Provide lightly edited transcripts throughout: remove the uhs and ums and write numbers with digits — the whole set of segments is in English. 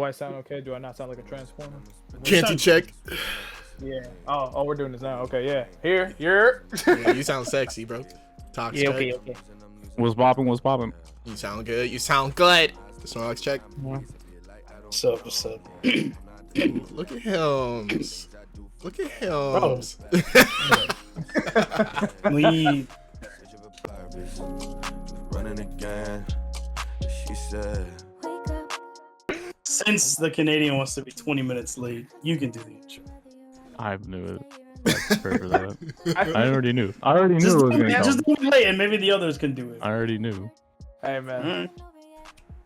I sound okay? Do I not sound like a transformer? Canti check. Yeah. Oh, we're doing this now. Okay, yeah. Here, you're. Yeah, you sound sexy, bro. Talk Yeah. check. Okay. What's poppin'? What's poppin'? You sound good. You sound good. Snorlax check. What's up? Ooh, look at him. Look at him. Bro. We running again. She said, since the Canadian wants to be 20 minutes late, you can do the intro. I knew it. That's fair for that. I already knew. I already knew Just, it was gonna just come. do it late, and maybe the others can do it. I already knew. Hey man. Alright.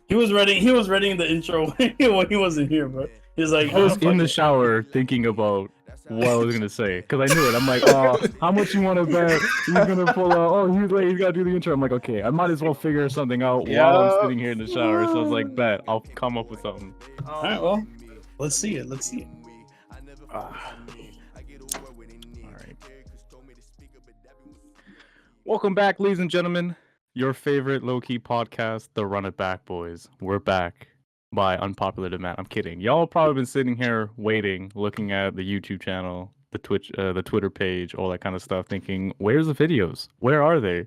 He was reading the intro when he wasn't here, but he's like, I was oh, in the fuck it. shower thinking about what I was gonna say because I knew it. I'm like, oh, how much you want to bet? He's gonna pull out. Oh, he's late. He's gotta do the intro. I'm like, okay, I might as well figure something out while I'm sitting here in the shower. So I was like, bet I'll come up with something. All right, well, let's see it. All right. Welcome back, ladies and gentlemen. Your favorite low-key podcast, the Run It Back Boys. We're back by unpopular demand. I'm kidding. Y'all probably been sitting here waiting, looking at the YouTube channel, the Twitch, the Twitter page, all that kind of stuff, thinking, where's the videos? Where are they?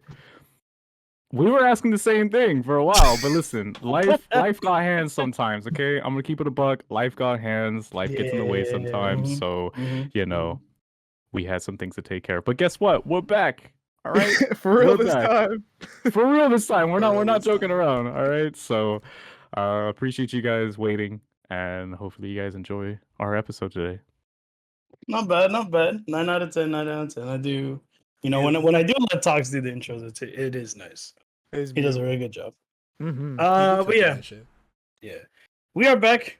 We were asking the same thing for a while, but listen, life got hands sometimes, okay? I'm gonna keep it a buck. Life got hands. Life gets in the way sometimes. So, you know, we had some things to take care of. But guess what? We're back. All right, For real We're this back. time. For real this time. We're For real not this joking around. All right. So appreciate you guys waiting, and hopefully you guys enjoy our episode today. Not bad. 9 out of 10. I do. You know, when I do let Talks do the intros, it is nice. He does a really good job. Mm-hmm. But yeah, we are back.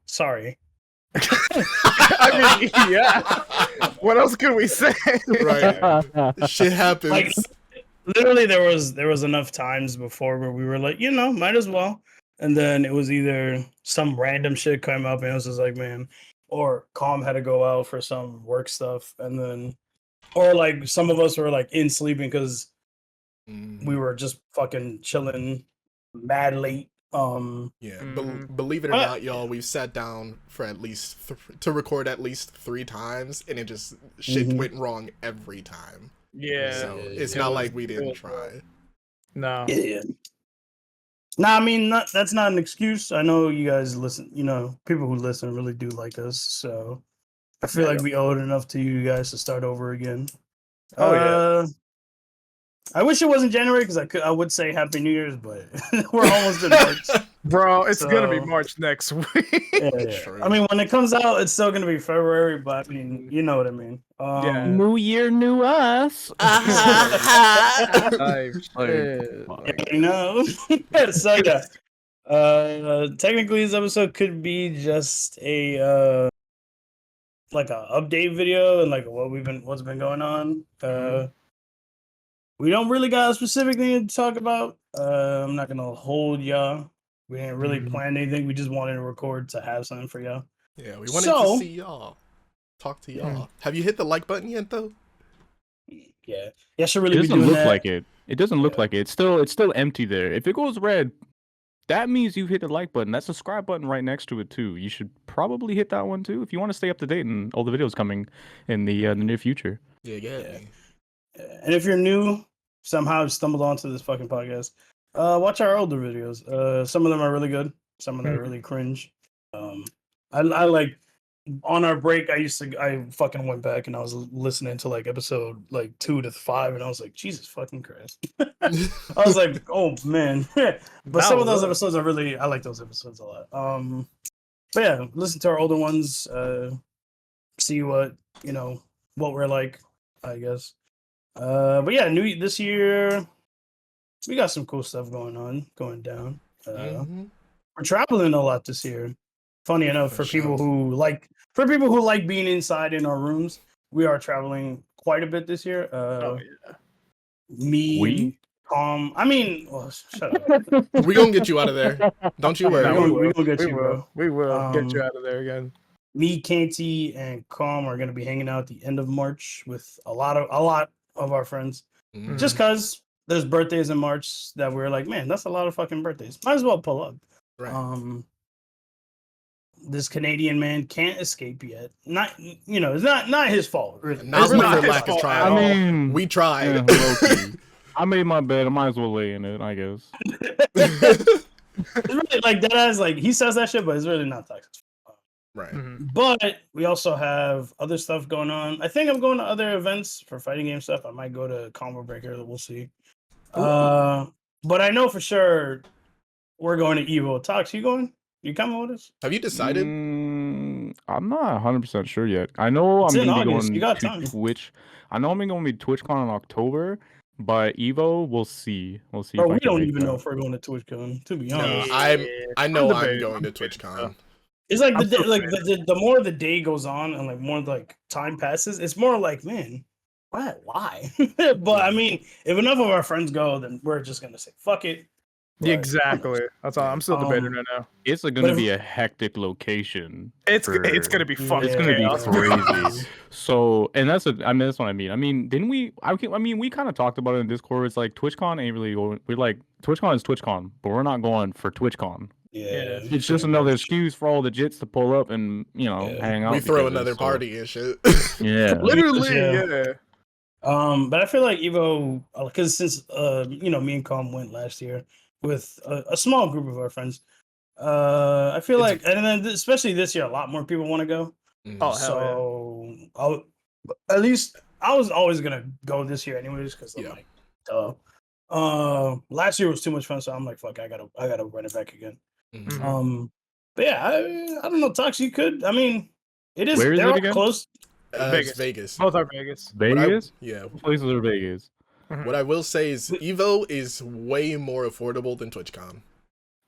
Sorry. I mean, yeah. What else could we say? Right. Shit happens. Like literally, there was enough times before where we were like, you know, might as well. And then it was either some random shit came up, and it was just like, man, or Calm had to go out for some work stuff, and then, or like some of us were like in sleeping because we were just fucking chilling, mad late. Yeah, believe it or not, y'all, we've sat down for at least to record at least 3 times, and it just shit went wrong every time. Yeah. So it's not like we didn't try. No. Yeah. Nah, I mean, that's not an excuse. I know you guys listen. You know, people who listen really do like us, so I feel like we owe it enough to you guys to start over again. Oh yeah. I wish it wasn't January because I would say Happy New Year's, but we're almost in March. Bro, it's gonna be So- March next week. Yeah. True. I mean, when it comes out, it's still gonna be February, but I mean, you know what I mean. Yeah. New year, new us. Like, shit. You know. So yeah. Technically, this episode could be just a like a update video and like what's been going on. We don't really got a specific thing to talk about. I'm not gonna hold y'all. We didn't really plan anything. We just wanted to record to have something for y'all. Yeah, we wanted to see y'all. Talk to y'all. Have you hit the like button yet, though? Yeah, yeah, should It really be doesn't doing look that. like it. It doesn't look like it. It's still empty there. If it goes red, that means you've hit the like button. That subscribe button right next to it too. You should probably hit that one too if you want to stay up to date and all the videos coming in the near future. Yeah. And if you're new, somehow stumbled onto this fucking podcast, watch our older videos. Some of them are really good. Some of them are really cringe. I like on our break. I fucking went back and I was listening to like episode like 2 to 5, and I was like, Jesus fucking Christ. I was like, oh man. But some of those episodes I like those episodes a lot. But yeah, listen to our older ones. See what what we're like, I guess. But yeah, this year we got some cool stuff going down. We're traveling a lot this year. Funny enough, for people who like being inside in our rooms, we are traveling quite a bit this year. Me, Calm. I mean, well, shut up. We gonna get you out of there. Don't you worry. We gonna get you, bro. We will get you out of there again. Me, Canti, and Calm are gonna be hanging out at the end of March with a lot of our friends. Just cause there's birthdays in March that we're like, man, that's a lot of fucking birthdays. Might as well pull up. Right. this Canadian man can't escape yet. Not it's not his fault. Really. Not It's really for his lack of fault trying. at all. I mean, We tried. yeah, low-key. I made my bed. I might as well lay in it, I guess. It's really like that ass, like he says that shit, but it's really not toxic. Right. But we also have other stuff going on. I think I'm going to other events for fighting game stuff. I might go to Combo Breaker. We'll see. But I know for sure we're going to Evo. Tox, you going? You coming with us? Have you decided? I'm not 100% sure yet. I know It's I'm in gonna be August. going You got to time. Twitch. I know I'm gonna be TwitchCon in October, but Evo, we'll see. We'll see. Bro, if I we can don't make even that. know if we're going to TwitchCon. To be No, honest, I know I'm debating. going to TwitchCon. it's like I'm still the more the day goes on and like more like time passes, it's more like, man, why? But I mean, if enough of our friends go, then we're just gonna say fuck it. But, Exactly. That's all. I'm still debating right now. It's But gonna if- be a hectic location. It's for- gonna be fucking It's gonna be chaos. crazy. So, and that's that's what I mean. I mean, didn't we? I mean, we kind of talked about it in Discord. It's like TwitchCon ain't really going. We're like TwitchCon is TwitchCon, but we're not going for TwitchCon. Yeah, It's just another excuse for all the jits to pull up and Yeah. hang out. We throw together, another so- party and shit. Yeah. Literally, Yeah. yeah. But I feel like Evo, because since me and Calm went last year with a small group of our friends, I feel It's- like, and then especially this year, a lot more people want to go. Oh, hell So at least I was always gonna go this year anyways because I'm Yeah. like, last year was too much fun, so I'm like, fuck, I gotta run it back again. Mhm. But yeah, I don't know, Tox, you could. I mean, it is. Where is they're it all again? close. It's Vegas. Vegas. Both are Vegas. Vegas? Yeah. What places are Vegas? What I will say is Evo is way more affordable than TwitchCon.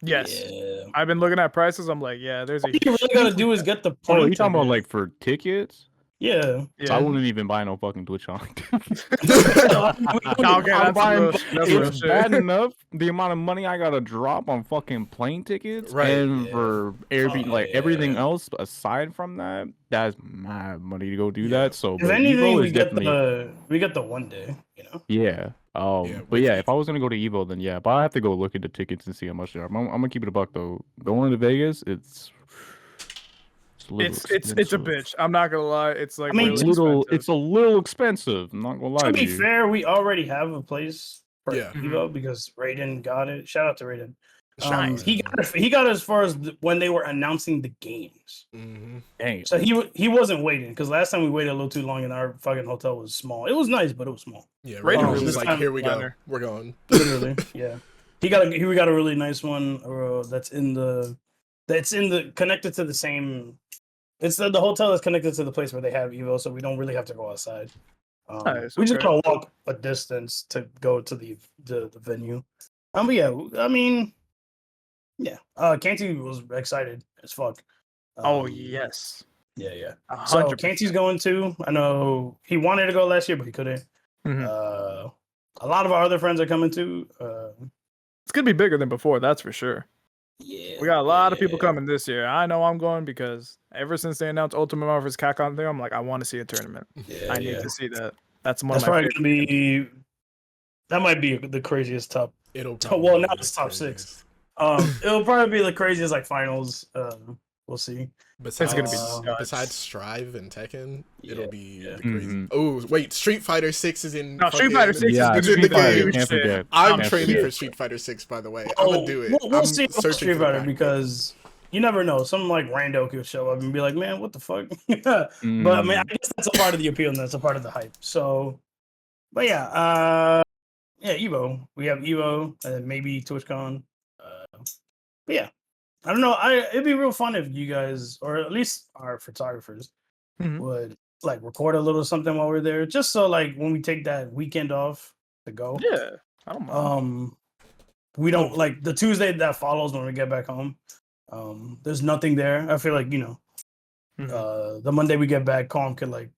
Yes. Yeah. I've been looking at prices. I'm like, yeah, there's a. All you really gotta do is get the Oh, plane you talking about ticket. like for tickets? Yeah. So I Yeah. wouldn't even buy no fucking TwitchCon. Okay, I'm that's buying. real- that's real It's shit. bad enough the amount of money I gotta drop on fucking plane tickets, Right, and yeah. for Airbnb, like Yeah. everything else aside from that, that's mad money to go do Yeah. that. So, If but anything, Evo we is get definitely the one day, you know. yeah. Yeah, But with yeah, it. if I was gonna go to Evo, then yeah. But I have to go look at the tickets and see how much they are. I'm gonna keep it a buck though. Going to Vegas, it's a little It's a expensive. bitch. I'm not gonna lie. It's like I mean, It's really little. expensive. It's a little expensive. I'm not gonna lie To to be you. fair, we already have a place for Yeah. Evo because Raiden got it. Shout out to Raiden. Nice. He got as far as when they were announcing the games. Mhm. Dang. So he wasn't waiting because last time we waited a little too long and our fucking hotel was small. It was nice, but it was small. Yeah, Raiden Raiden was was this like, time here we go. planner. We're going. Literally, yeah. We got a really nice one that's connected to the same. It's the hotel is connected to the place where they have Evo, so we don't really have to go outside. Nice, We just okay. gotta walk a distance to go to the venue. But yeah, I mean, yeah. Canti was excited as fuck. Oh yes. Yeah. 100%. So Canti's going too. I know he wanted to go last year, but he couldn't. Mhm. A lot of our other friends are coming too. It's gonna be bigger than before. That's for sure. Yeah, We got a lot of people yeah. coming this year. I know I'm going because ever since they announced Ultimate Marvel vs. Capcom thing, I'm like, I want to see a tournament. Yeah, I need yeah. to see that. That's one That's of my probably favorite. gonna be. That might be the craziest top. It'll Oh, well, probably now be it's the top six. craziest. It'll probably be the craziest like finals. We'll see. Besides, gonna be nuts. besides Strive and Tekken, it'll Yeah, be yeah. the crazy. Mhm. Oh wait, Street Fighter 6 is in. No, Street fucking- Fighter 6 Yeah, is in the Street Fighter. game. Can't forget. I'm Can't training forget. for Street Fighter 6, by the way. I'm gonna do it. We'll I'm see about searching Street for the Fighter pack. because you never know. Some like rando could show up and be like, "Man, what the fuck?" But I mean, I guess that's a part of the appeal and that's a part of the hype. So, but yeah, Evo. We have Evo and then maybe TwitchCon. But yeah, I don't know. It'd be real fun if you guys, or at least our photographers, Mhm. would like record a little something while we're there, just so like when we take that weekend off to go, Yeah, I don't mind. we don't like the Tuesday that follows when we get back home. There's nothing there. I feel like Mhm. the Monday we get back, Calm could like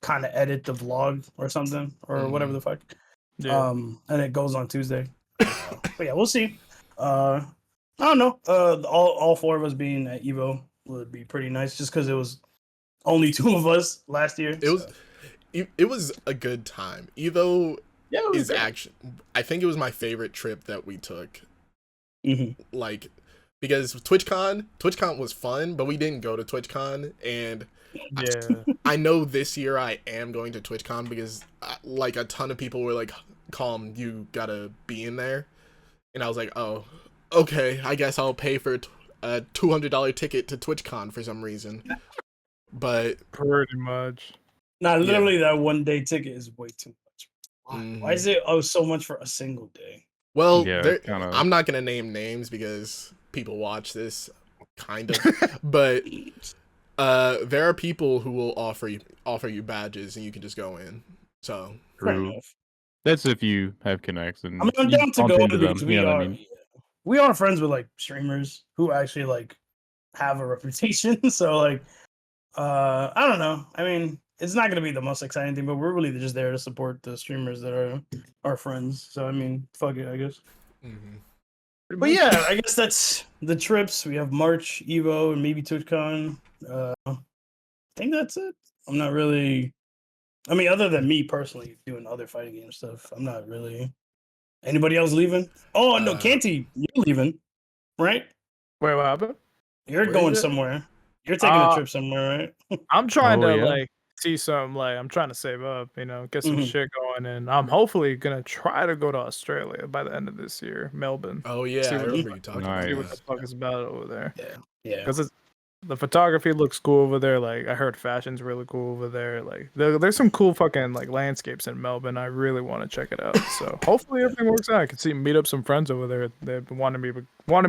kind of edit the vlog or something or whatever the fuck. Yeah. And it goes on Tuesday. But yeah, we'll see. I don't know. All four of us being at Evo would be pretty nice, just because it was only two of us last year. It was a good time. Evo Yeah, it was is great. actually, I think it was my favorite trip that we took. Mhm. Like, because TwitchCon was fun, but we didn't go to TwitchCon, and Yeah. I know this year I am going to TwitchCon because like a ton of people were like, "Calm, you gotta be in there," and I was like, "Oh, okay, I guess I'll pay for a $200 ticket to TwitchCon for some reason." But Pretty much. Nah, literally that 1 day ticket is way too much. Why is it so much for a single day? Well, Yeah, kinda. I'm not gonna name names because people watch this, kind of, but there are people who will offer you badges and you can just go in. So Fair True. enough. That's if you have connects and I mean, I'm you down to bump go into them. because You know what I mean? we are friends with like streamers who actually like have a reputation. So like, I don't know. I mean, it's not gonna be the most exciting thing, but we're really just there to support the streamers that are our friends. So I mean, fuck it, I guess. mhm. But yeah, I guess that's the trips. We have March, Evo, and maybe TwitchCon. I think that's it. I'm not really. I mean, other than me personally doing other fighting game stuff, I'm not really. Anybody else leaving? Oh no, Canti, you're leaving, right? Wait, what happened? You're Where going is it? somewhere. You're taking a trip somewhere, right? I'm trying Oh, to yeah? like see some like I'm trying to save up, get some Mhm. shit going, and I'm hopefully gonna try to go to Australia by the end of this year, Melbourne. Oh yeah, See I what remember you talking Nice. See about what the that. fuck is about over there. Yeah. Because the photography looks cool over there. Like I heard fashion's really cool over there. Like there's some cool fucking like landscapes in Melbourne. I really want to check it out. So hopefully everything works out. I can meet up some friends over there. They've been wanted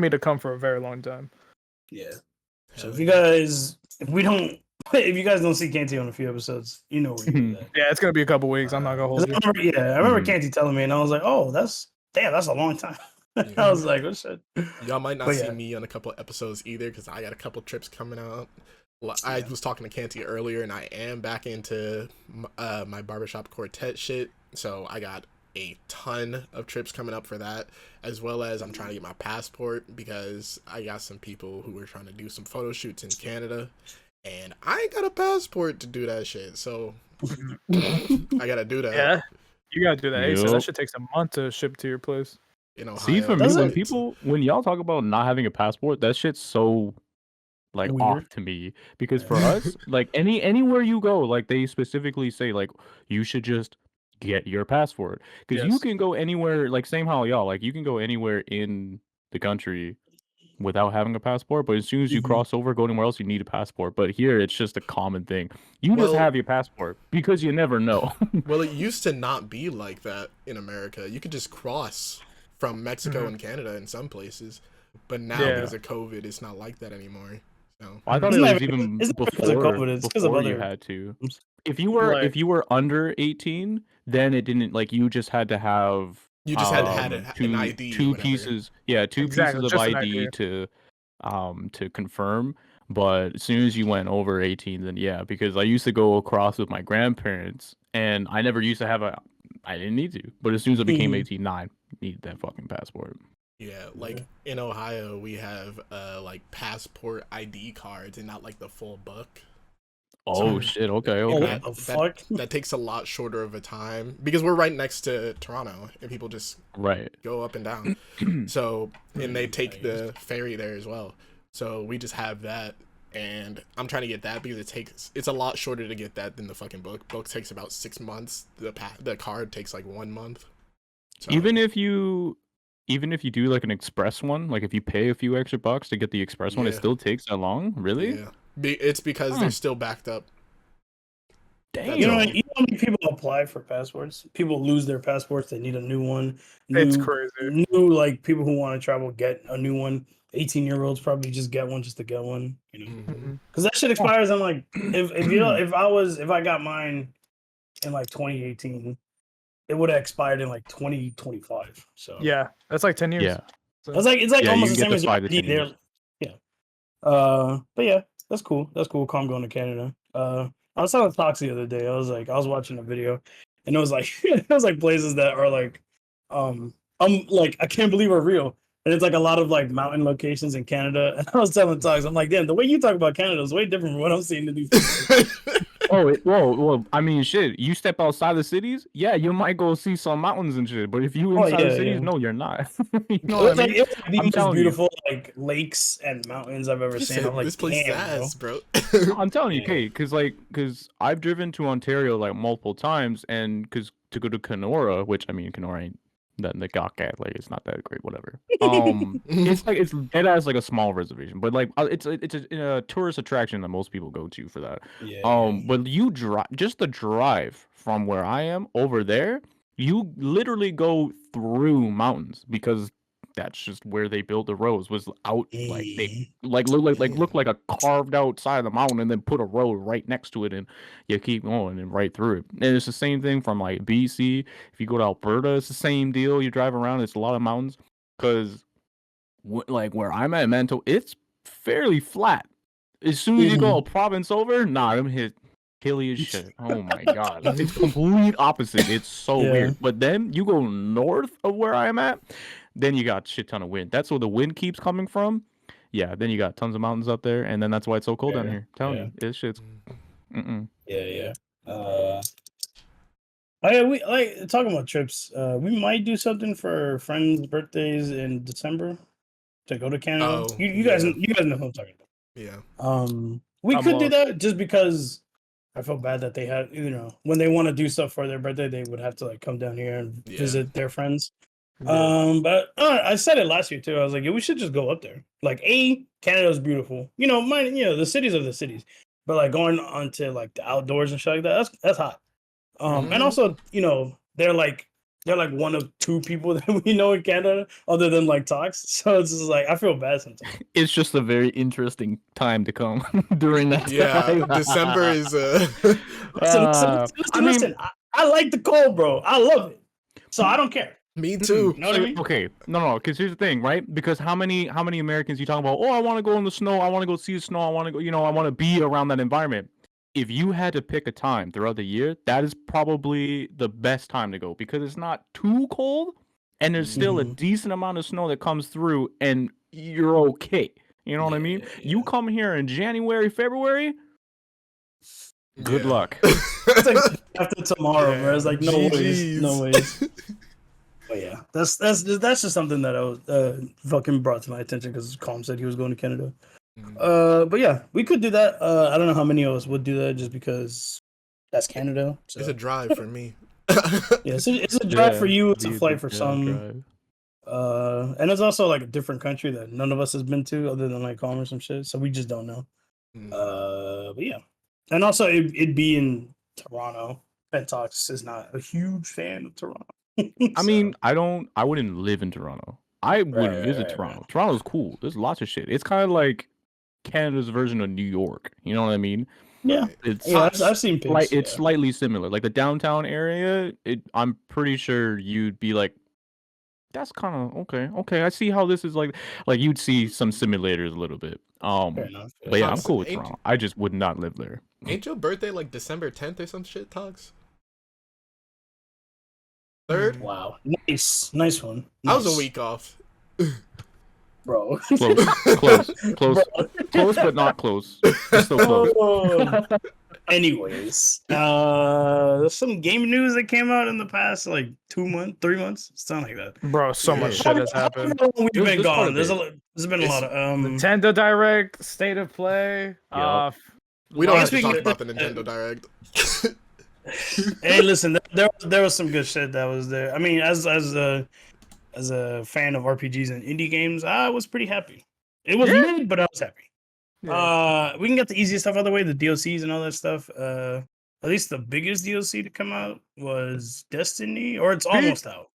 me to come for a very long time. Yeah. So Hell if you yeah. guys, if you guys don't see Canti on a few episodes, you know where you're at. Yeah, it's gonna be a couple weeks. I'm not gonna 'Cause hold you. I remember Canti telling me, and I was like, "Oh, that's a long time." I was like, "Oh shit." Y'all might not But see yeah. me on a couple episodes either because I got a couple trips coming out. I was talking to Canti earlier, and I am back into my barbershop quartet shit. So I got a ton of trips coming up for that, as well as I'm trying to get my passport because I got some people who were trying to do some photo shoots in Canada, and I ain't got a passport to do that shit. So I gotta do that. Yeah, you gotta do that. ASAP. That Yup. shit takes a month to ship to your place. In Ohio, See, for me, Does when it? when y'all talk about not having a passport, that shit's so like Weird. off to me because for us, like anywhere you go, like they specifically say like you should just get your passport because you Yes. can go anywhere. Like same how y'all like you can go anywhere in the country without having a passport, but as soon as you Mhm. cross over, go anywhere else, you need a passport. But here, it's just a common thing. You just Well- have your passport because you never know. Well, it used to not be like that in America. You could just cross from Mexico and Canada in some places, but now Yeah. because of COVID, it's not like that anymore. So I thought It's it not was even- even it's not because of before, COVID, it's because of before you other had to. problems. If you were Like- under 18, then it didn't like you just had to have you just had to have two an ID. two whatever. pieces Exactly, pieces of just an ID to confirm. But as soon as you went over 18, then yeah, because I used to go across with my grandparents and I never used to have I didn't need to, but as soon as I became Mhm. 18, I needed that fucking passport. Yeah, like in Ohio, we have like passport ID cards and not like the full book. Oh shit, okay, Oh, okay. what the fuck? That takes a lot shorter of a time because we're right next to Toronto and people just Right. go up and down. So, and they take the ferry there as well. So we just have that, and I'm trying to get that because it's a lot shorter to get that than the fucking book. Book takes about 6 months. The card takes like 1 month. So, Even if you do like an express one, like if you pay a few extra bucks to get the express one, it Yeah. still takes that long? Really? yeah, it's because Huh. they're still backed up. Damn. You know how many people apply for passports? People lose their passports. They need a new one. It's crazy. New like people who want to travel get a new one. 18-year-olds probably just get one just to get one. You know, Mhm. because that shit expires. I'm like, if I got mine in like 2018, it would have expired in like 2025. So Yeah, that's like 10 years. Yeah. So, it's like Yeah, almost you the get same the as 5 to ID 10 there. years. Yeah. But yeah, that's cool. That's cool. Calm going to Canada. I was telling Tox the other day. I was watching a video, and it was like it was like places that are like, I'm like I can't believe are real, and it's like a lot of like mountain locations in Canada. And I was telling Tox, I'm like, damn, the way you talk about Canada is way different from what I'm seeing in these. Well, I mean, shit. You step outside the cities, yeah, you might go see some mountains and shit. But if you inside the cities, no, you're not. You know what I mean? It was like the I'm most telling you. beautiful like lakes and mountains I've ever He seen. said, I'm like, this place is damn, ass, bro. I'm telling you, Yeah. Kate, because I've driven to Ontario like multiple times, and because to go to Kenora, which I mean, Kenora ain't that the Gawkat, like it's not that great, whatever. It's it has like a small reservation, but like it's a tourist attraction that most people go to for that. Yeah. But you drive just the drive from where I am over there, you literally go through mountains because that's just where they built the roads was out like they look like a carved out side of the mountain and then put a road right next to it and you keep going and right through it. And it's the same thing from like BC. If you go to Alberta, it's the same deal. You drive around, it's a lot of mountains because like where I'm at Manto, it's fairly flat. As soon as you go a province over, nah, I'm hit hilly as shit. Oh my god, it's complete opposite. It's so weird. But then you go north of where I am at, then you got shit ton of wind. That's where the wind keeps coming from. Yeah, then you got tons of mountains up there, and then that's why it's so cold down here. Telling you, this shit's. Yeah. Oh yeah, we like talking about trips. We might do something for friends' birthdays in December to go to Canada. Oh, you guys know who I'm talking about. Yeah. We I'm could do lost. that just because I felt bad that they had, when they want to do stuff for their birthday, they would have to like come down here and visit their friends. But I said it last year too. I was like, yeah, we should just go up there. Like, Canada's beautiful. The cities are the cities, but like going onto like the outdoors and shit like that, that's hot. And also, they're like one of two people that we know in Canada other than like Tox. So it's just like I feel bad sometimes. It's just a very interesting time to come during that. Yeah, time. December is Listen, I like the cold, bro. I love it. So I don't care. Me too. You know what I mean? Okay, no, because here's the thing, right? Because how many Americans you talking about? Oh, I want to go in the snow. I want to go see the snow. I want to go. I want to be around that environment. If you had to pick a time throughout the year, that is probably the best time to go because it's not too cold and there's still a decent amount of snow that comes through and you're okay. You know what I mean? Yeah. You come here in January, February, good luck. It's like after tomorrow, bro. It's like no GGs. ways. But yeah, that's just something that I was fucking brought to my attention because Calm said he was going to Canada. But yeah, we could do that. I don't know how many of us would do that just because that's Canada. So. It's a drive for me. Yeah, it's a drive for you. It's a flight for some. And it's also like a different country that none of us has been to other than like Calm or some shit. So we just don't know. But yeah, and also it'd be in Toronto. Pentox is not a huge fan of Toronto. I mean, I wouldn't live in Toronto. I would visit Toronto. Right. Toronto's cool. There's lots of shit. It's kind of like Canada's version of New York. You know what I mean? Yeah. I've seen pics. It's slightly similar. Like the downtown area, I'm pretty sure you'd be like, that's kind of okay. Okay, I see how this is like you'd see some simulators a little bit. Fair enough. But yeah, I'm cool with Toronto. I just would not live there. Ain't your birthday like December 10th or some shit, Togs? 3rd? Wow. Nice one. I was a week off. Bro. Close, but not close. It's still close. Anyways, there's some game news that came out in the past like 2 months, 3 months, something like that. Bro, so much shit has happened. We've been gone. There's been a lot of Nintendo Direct, State of Play. We don't have to Speaking talk of about the Nintendo Direct. Hey, listen, there was some good shit that was there. I mean, as a fan of RPGs and indie games, I was pretty happy. It was mid, but I was happy. Yeah. We can get the easiest stuff out of the way, the DLCs and all that stuff. At least the biggest DLC to come out was Destiny, or it's almost out.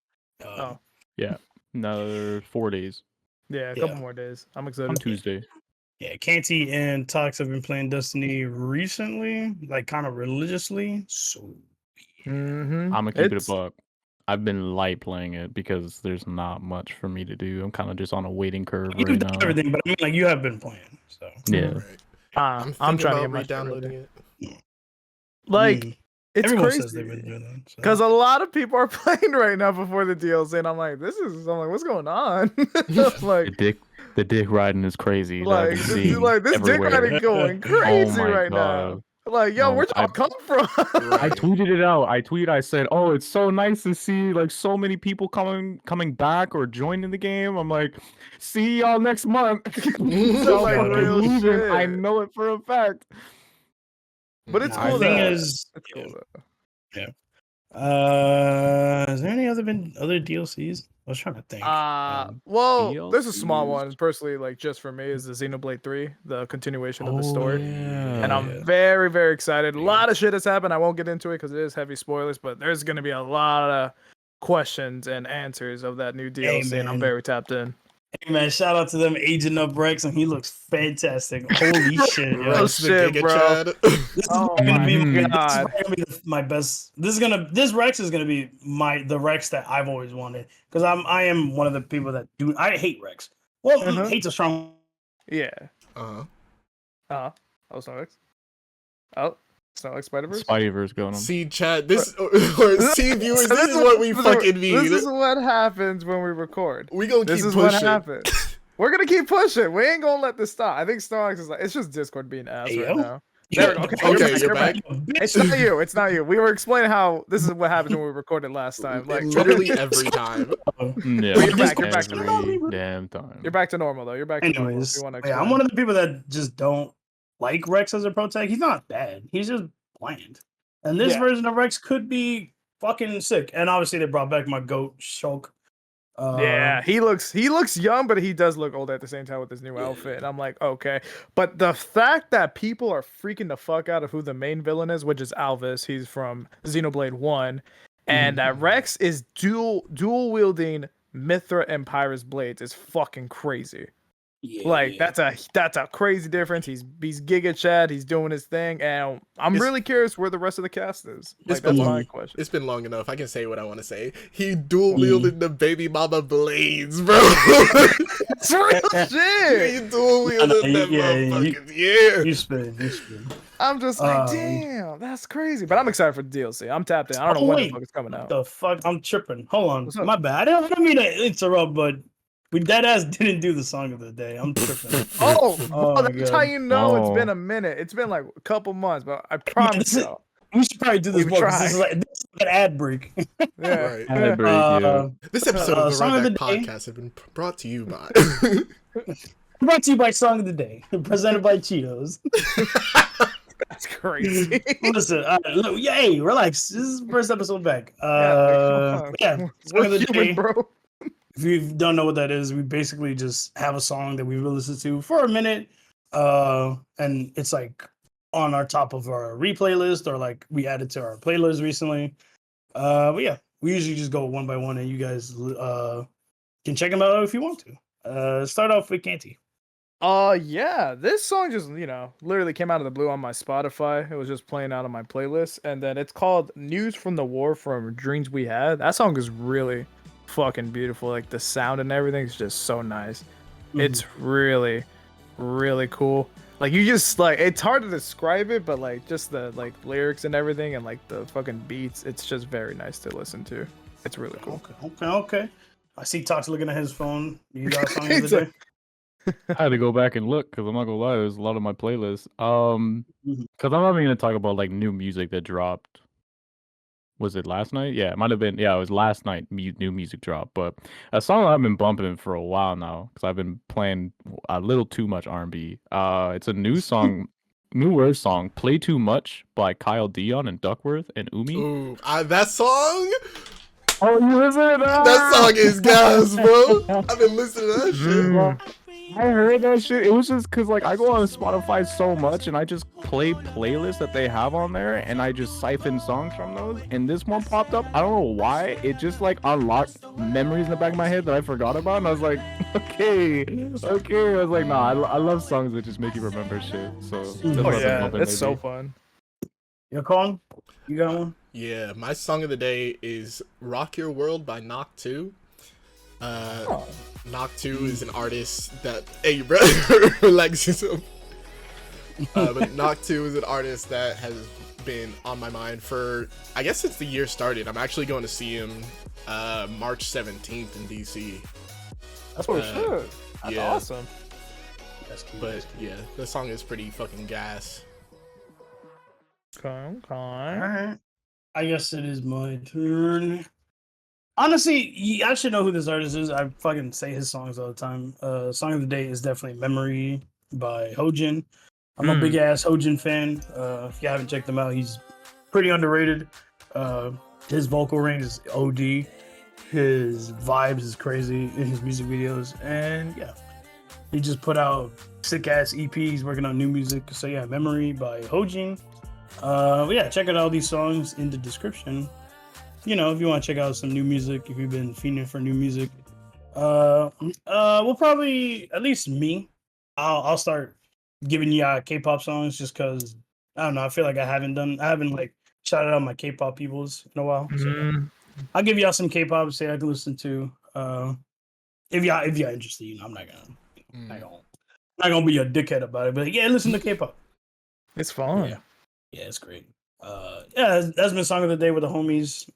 Yeah, another 4 days. Yeah, a couple more days. I'm excited. On Tuesday. Yeah, Canti and Tox have been playing Destiny recently, like kind of religiously. So I'm gonna keep it a buck. I've been light playing it because there's not much for me to do. I'm kind of just on a waiting curve right now. Everything, but I mean, like you have been playing, so yeah. Right. I'm trying to get re-downloading it. Like it's everyone crazy says they've been doing that because a lot of people are playing right now before the DLC, and I'm like, what's going on? Like the dick riding is crazy. Like this dick riding going crazy right now. Like, yo, No, where'd y'all come from? I tweeted it out. I said, "Oh, it's so nice to see like so many people coming back or joining the game." I'm like, "See y'all next month." So Like, fucking real leaving. I shit. know it for a fact. But it's Nah, cool the thing that is, it's cool though. is there any other DLCs? I was trying to think. Well, there's a small DLCs? one personally, like just for me, is the Xenoblade 3, the continuation of the Oh story. yeah. And I'm very, very excited. A lot of shit has happened. I won't get into it because it is heavy spoilers, but there's gonna be a lot of questions and answers of that new DLC, and I'm man. very tapped in. Hey man, shout out to them aging up Rex, and he looks fantastic. Holy shit, yo. Oh, Rex the shit, Giga bro. Chad. This is Oh gonna be my this is god. gonna be my best. This Rex is gonna be the Rex that I've always wanted, because I am one of the people that I hate Rex. Well, hate's a strong. Yeah. Uh-huh. Oh, Snorlax. Oh, Snorlax Spider-Verse. Spideyverse going on. See, Chad, this or see viewers, this is what we fucking need. This is what happens when we record. We gonna This keep is what pushing. happens. We're gonna keep pushing. We ain't gonna let this stop. I think Snorlax is like, it's just Discord being ass Hey, right yo. now. There we go. Okay, Okay, you're back. Bitch. It's not you. It's not you. We were explaining how this is what happens when we recorded last time. Like Literally every time. Yeah, You're back, you're back. every damn time. You're back to normal though. You're back to normal. If Anyways, you wanna yeah, I'm one of the people that just don't like Rex as a protag. He's not bad. He's just bland. And this Yeah. version of Rex could be fucking sick. And obviously they brought back my goat Shulk. Yeah, he looks young, but he does look old at the same time with his new outfit. And I'm like, okay. But the fact that people are freaking the fuck out of who the main villain is, which is Alvis, he's from Xenoblade 1, and that Rex is dual wielding Mithra and Pyrus blades is fucking crazy. Yeah. Like that's a crazy difference. He's Giga Chad. He's doing his thing, and I'm really curious where the rest of the cast is. Like that's my question. It's been long enough. I can say what I want to say. He dual wielded the baby mama blades, bro. It's real shit. He dual wielded them motherfuckers. Yeah. You spin. I'm just like, damn, that's crazy. But I'm excited for the DLC. I'm tapped in. I don't know when the fuck it's coming out. The fuck? I'm tripping. Hold on. What's up? My bad. I don't mean to interrupt, but we deadass didn't do the song of the day. I'm tripping. Oh, my that's God. how you know it's been Oh. a minute. It's been like a couple months, but I promise this is- y'all. We should probably do this We've more. 'Cause tried. this is an ad break. Yeah. Right. Ad break, yeah. This episode of the Song of Run the Back Day. Podcast has been brought to you by. Brought to you by Song of the Day, presented by Cheetos. That's crazy. Listen, look, hey, relax. This is the first episode back. Come Yeah, on. Song We're of the human, Day. bro. If you don't know what that is, we basically just have a song that we will listen to for a minute, and it's like on our top of our replay list, or like we added to our playlist recently. But yeah, we usually just go one by one, and you guys can check them out if you want to. Start off with Canti. Yeah, this song just, literally came out of the blue on my Spotify. It was just playing out on my playlist. And then it's called News from the War from Dreams We Had. That song is really fucking beautiful. Like the sound and everything is just so nice. It's really, really cool. Like you just like, it's hard to describe it, but like just the like lyrics and everything and like the fucking beats, it's just very nice to listen to. It's really cool. Okay. I see Tox looking at his phone. You got a song of the day? I had to go back and look because I'm not gonna lie, there's a lot of my playlists. Because I'm not even gonna talk about like new music that dropped. Was it last night? Yeah, it might have been. Yeah, it was last night. New music dropped, but a song I've been bumping for a while now because I've been playing a little too much R&B. It's a new song, newer song, "Play Too Much" by Kyle Dion and Duckwrth and Umi. Ooh, that song? Oh, you listen to that? That song is gas, bro. I've been listening to that shit. I heard that shit. It was just because like I go on Spotify so much and I just play playlists that they have on there and I just siphon songs from those. And this one popped up. I don't know why. It just like unlocked memories in the back of my head that I forgot about. And I was like, okay. I was like, nah, I love songs that just make you remember shit. So that's what I've been bumping That's so lately. fun. You're calling? You got one? Yeah, my song of the day is Rock Your World by Knock 2. Knock 2 is an artist that, hey, bro, relax yourself. But Knock 2 is an artist that has been on my mind for, I guess since the year started. I'm actually going to see him March 17th in DC. That's what it should. That's yeah. awesome. That's cute. But yeah, the song is pretty fucking gas. All right. I guess it is my turn. Honestly, I should know who this artist is. I fucking say his songs all the time. Song of the day is definitely "Memory" by Hojean. I'm a big ass Hojean fan. If you haven't checked him out, he's pretty underrated. His vocal range is OD. His vibes is crazy in his music videos, and yeah, he just put out sick ass EPs, working on new music. So yeah, "Memory" by Hojean. Yeah, check out all these songs in the description. You know, if you want to check out some new music, if you've been fiending for new music, we'll probably, at least me, I'll start giving you K-pop songs just because I don't know. I feel like I haven't like shouted out my K-pop peoples in a while. So yeah. I'll give y'all some K-pop say I can listen to. If y'all interested, you know, I'm not gonna be a dickhead about it, but yeah, listen to K-pop. It's fun. Yeah, it's great. Yeah, that's been song of the day with the homies.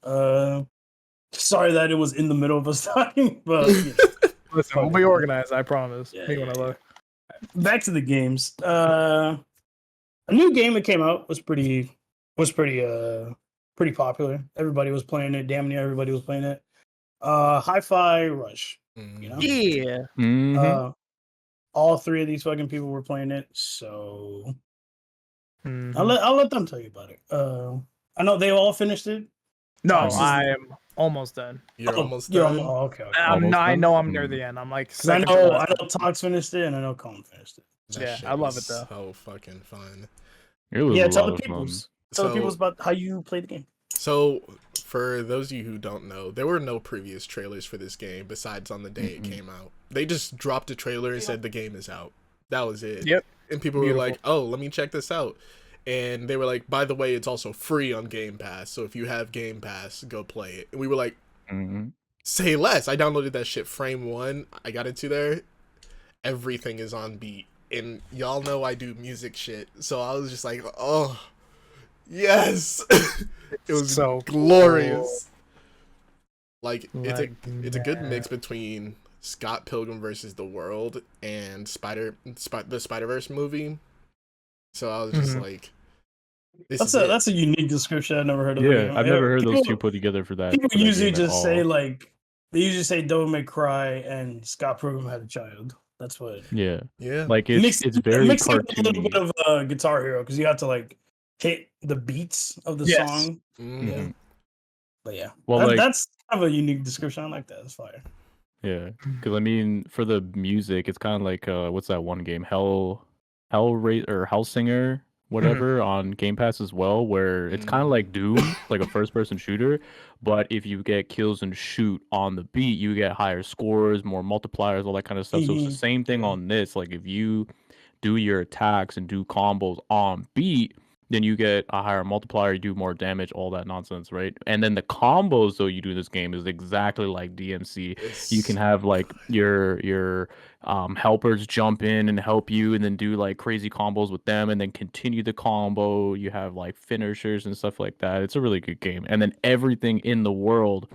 Sorry that it was in the middle of us talking, but you know. Listen, we'll be organized. I promise. Yeah. Back to the games. A new game that came out was pretty popular. Everybody was playing it. Damn near everybody was playing it. Hi-Fi Rush. You know? Yeah. Mm-hmm. All three of these fucking people were playing it, so Mhm. I'll let them tell you about it. I know they all finished it. No, This is- I am almost done. You're almost You're done. okay. Almost I done? know I'm near the end. I'm like, Because I second to know last. Tox finished it and I know Colin finished it. That Yeah, shit I love was it, though. So fucking fun. It was Yeah, a tell lot the of fun. peoples. Tell the peoples about how you play the game. So, for those of you who don't know, there were no previous trailers for this game besides on the day it came out. They just dropped a trailer and said the game is out. That was it. Yep. And people were like, oh, let me check this out. And they were like, by the way, it's also free on Game Pass. So if you have Game Pass, go play it. And we were like, say less. I downloaded that shit frame 1. I got into there. Everything is on beat. And y'all know I do music shit. So I was just like, oh, yes. It was so glorious. cool. Like, it's a good mix between Scott Pilgrim versus the World and the Spider-Verse movie. So I was just like, that's a unique description. I've never heard of. Yeah, I've never heard people, those two put together for that. People for that usually game at just all. say like they usually say "Devil May Cry" and Scott Pilgrim had a child. That's what. Yeah. Yeah. Like it's very mixed with a little cartoony. bit of Guitar Hero because you have to like hit the beats of the song. Mm-hmm. Yeah. But yeah, Well, that's kind of a unique description. I like that. It's fire. Yeah, because I mean, for the music, it's kind of like what's that one game, Hellsinger, whatever, on Game Pass as well, where it's kind of like Doom, like a first-person shooter, but if you get kills and shoot on the beat, you get higher scores, more multipliers, all that kind of stuff. So it's the same thing on this. Like if you do your attacks and do combos on beat, then you get a higher multiplier, you do more damage, all that nonsense, right? And then the combos though you do in this game is exactly like DMC. You can have like your helpers jump in and help you, and then do like crazy combos with them, and then continue the combo. You have like finishers and stuff like that. It's a really good game, and then everything in the world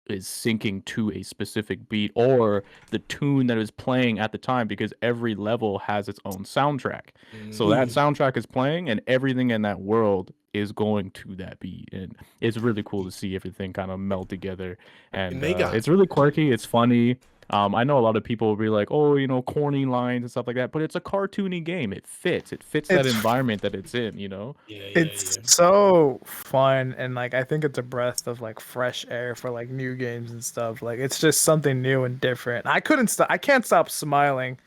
is syncing to a specific beat or the tune that is playing at the time, because every level has its own soundtrack. So that soundtrack is playing and everything in that world is going to that beat, and it's really cool to see everything kind of melt together. And it's really quirky, it's funny. I know a lot of people will be like, oh, you know, corny lines and stuff like that, but it's a cartoony game. It fits that environment that it's in, you know? It's so fun, and like I think it's a breath of like fresh air for like new games and stuff. Like it's just something new and different. I can't stop smiling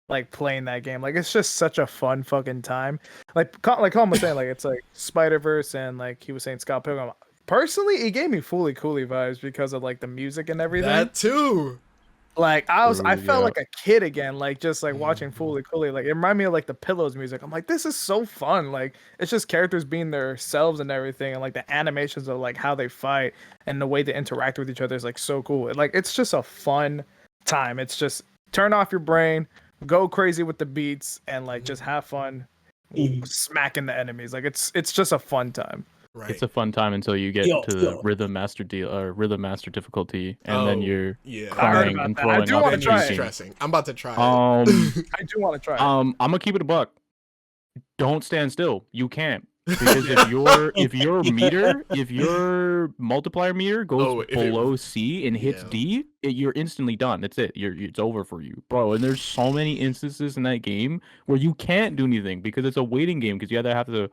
like playing that game. Like it's just such a fun fucking time. Like Colin was saying, like it's like Spider-Verse, and like he was saying Scott Pilgrim. Personally, it gave me Fully Cooley vibes because of like the music and everything. That too. Like I felt like a kid again, like just like watching Fully Cooley. Like it reminded me of like the Pillows music. I'm like, this is so fun. Like it's just characters being themselves and everything, and like the animations of like how they fight and the way they interact with each other is like so cool. Like it's just a fun time. It's just turn off your brain, go crazy with the beats, and like just have fun smacking the enemies. Like it's just a fun time. Right. It's a fun time until you get to the Rhythm Master difficulty, and then you're crying and throwing up. I do want to try it. Stressing. I'm about to try it. I do want to try it. I'm gonna keep it a buck. Don't stand still. You can't. Because if your multiplier meter goes below C and hits D, you're instantly done. That's it. It's over for you, bro. And there's so many instances in that game where you can't do anything because it's a waiting game. Because you either have to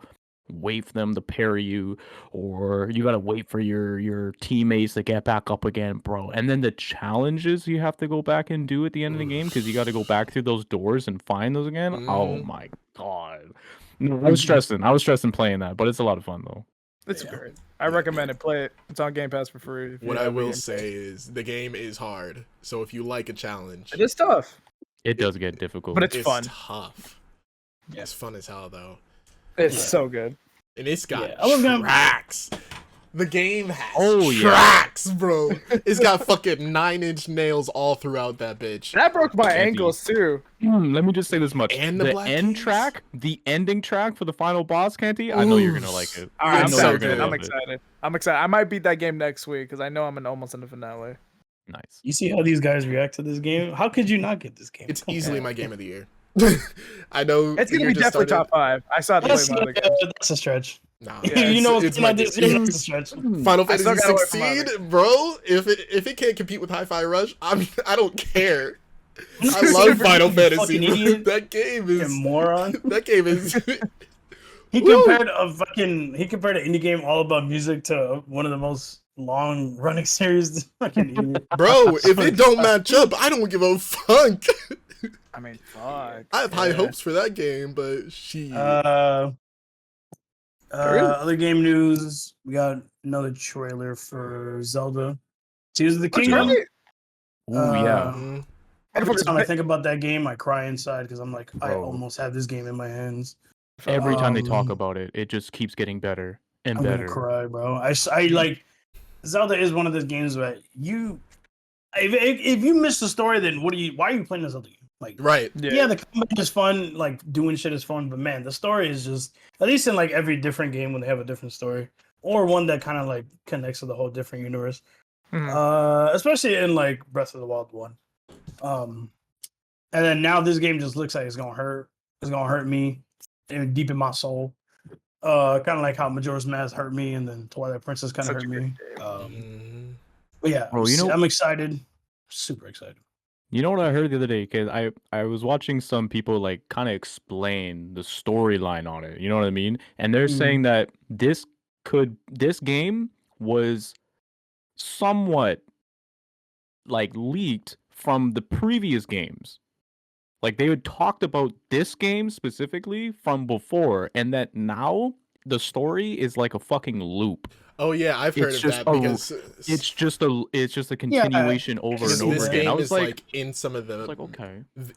wait for them to parry you, or you gotta wait for your teammates to get back up again, bro. And then the challenges you have to go back and do at the end of the game because you got to go back through those doors and find those again. Oh my god. No, I was stressing playing that, but it's a lot of fun though. It's great. I recommend it. Play it. It's on Game Pass for free. What I will say is the game is hard. So if you like a challenge, it is tough. It does get difficult, but it's fun. Tough. Yeah. It's fun as hell though. It's so good. And it's got tracks. The game has tracks, bro. It's got fucking 9-inch nails all throughout that bitch. That broke my ankles too. Let me just say this much: and the end track, the ending track for the final boss, Canti. I know you're gonna like it. I'm excited. I'm excited. I might beat that game next week because I know I'm almost in the finale. Nice. You see how these guys react to this game? How could you not get this game? It's easily my game of the year. I know it's gonna be definitely top 5. I saw the that's a stretch. Nah, you know it's not this year. That's a stretch. Final Fantasy 16, bro. If it can't compete with Hi-Fi Rush, I don't care. I love Final Fantasy. That game is moron. That game is. He compared an indie game all about music to one of the most long running series. Bro, if it don't match up, I don't give a fuck. I mean, fuck. I have high hopes for that game, but she. Other game news: we got another trailer for Zelda Tears of the Kingdom. Yeah. Every time I think about that game, I cry inside because I'm like, I almost have this game in my hands. Every time they talk about it, it just keeps getting better and better. I'm gonna cry, bro. I like Zelda is one of those games where if you miss the story, then why are you playing this Zelda game? Like, right? Yeah, the combat is fun. Like doing shit is fun, but man, the story is just at least in like every different game when they have a different story or one that kind of like connects to the whole different universe. Especially in like Breath of the Wild 1. And then now this game just looks like it's gonna hurt. It's gonna hurt me deep in my soul. Kind of like how Majora's Mask hurt me, and then Twilight Princess kind of hurt me. But yeah, bro, I'm excited. Super excited. You know what I heard the other day? Because I was watching some people like kind of explain the storyline on it. You know what I mean? And they're saying that this game was somewhat like leaked from the previous games. Like they had talked about this game specifically from before, and that now the story is like a fucking loop. Oh yeah, I've heard of that because it's just a continuation over and over this again. Game I was is like in some of the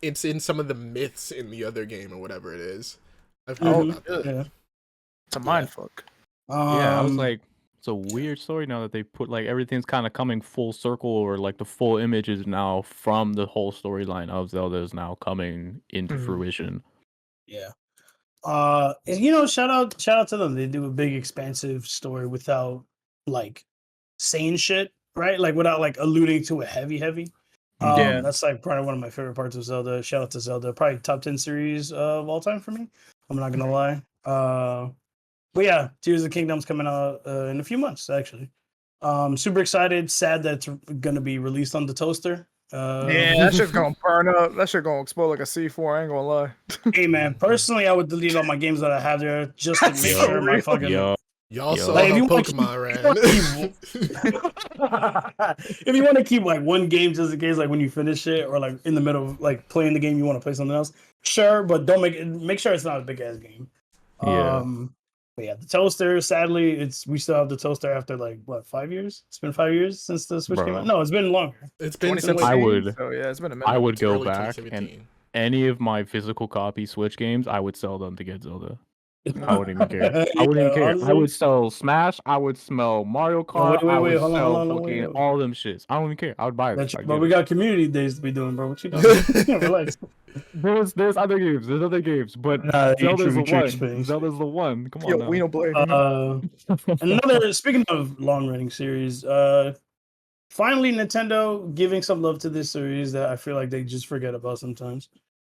it's in some of the myths in the other game or whatever it is. I've heard about that. Yeah. It's a mindfuck. Yeah, I was like, it's a weird story now that they put like everything's kind of coming full circle, or like the full image is now from the whole storyline of Zelda is now coming into fruition. Yeah. And shout out to them. They do a big expansive story without like saying shit, right? Like without like alluding to a heavy. That's like probably one of my favorite parts of Zelda. Shout out to Zelda. Probably top 10 series of all time for me. I'm not gonna lie. But yeah, Tears of the Kingdom's coming out in a few months actually. Super excited. Sad that it's gonna be released on the toaster. That shit's gonna burn up. That shit gonna explode like a C4. I ain't gonna lie. Hey man, personally, I would delete all my games that I have there just to make sure my fucking. Y'all saw how Pokemon ran. If you want to keep like one game just in case, like when you finish it or like in the middle of like playing the game, you want to play something else. Sure, but don't make sure it's not a big ass game. But yeah, the toaster. Sadly, we still have the toaster after like what 5 years? It's been 5 years since the Switch came out. No, it's been longer. It's been since it's been a minute. I would go back and any of my physical copy Switch games, I would sell them to get Zelda. I wouldn't even care. I wouldn't even care. Honestly, I would sell Smash. I would smell Mario Kart. I would sell all them shits. I don't even care. I would buy it. But we got community days to be doing, bro. What you doing? Relax. There's other games. There's other games, but Zelda's the one. Zelda's the one. Come on. We don't play. Another. Speaking of long-running series, finally Nintendo giving some love to this series that I feel like they just forget about sometimes.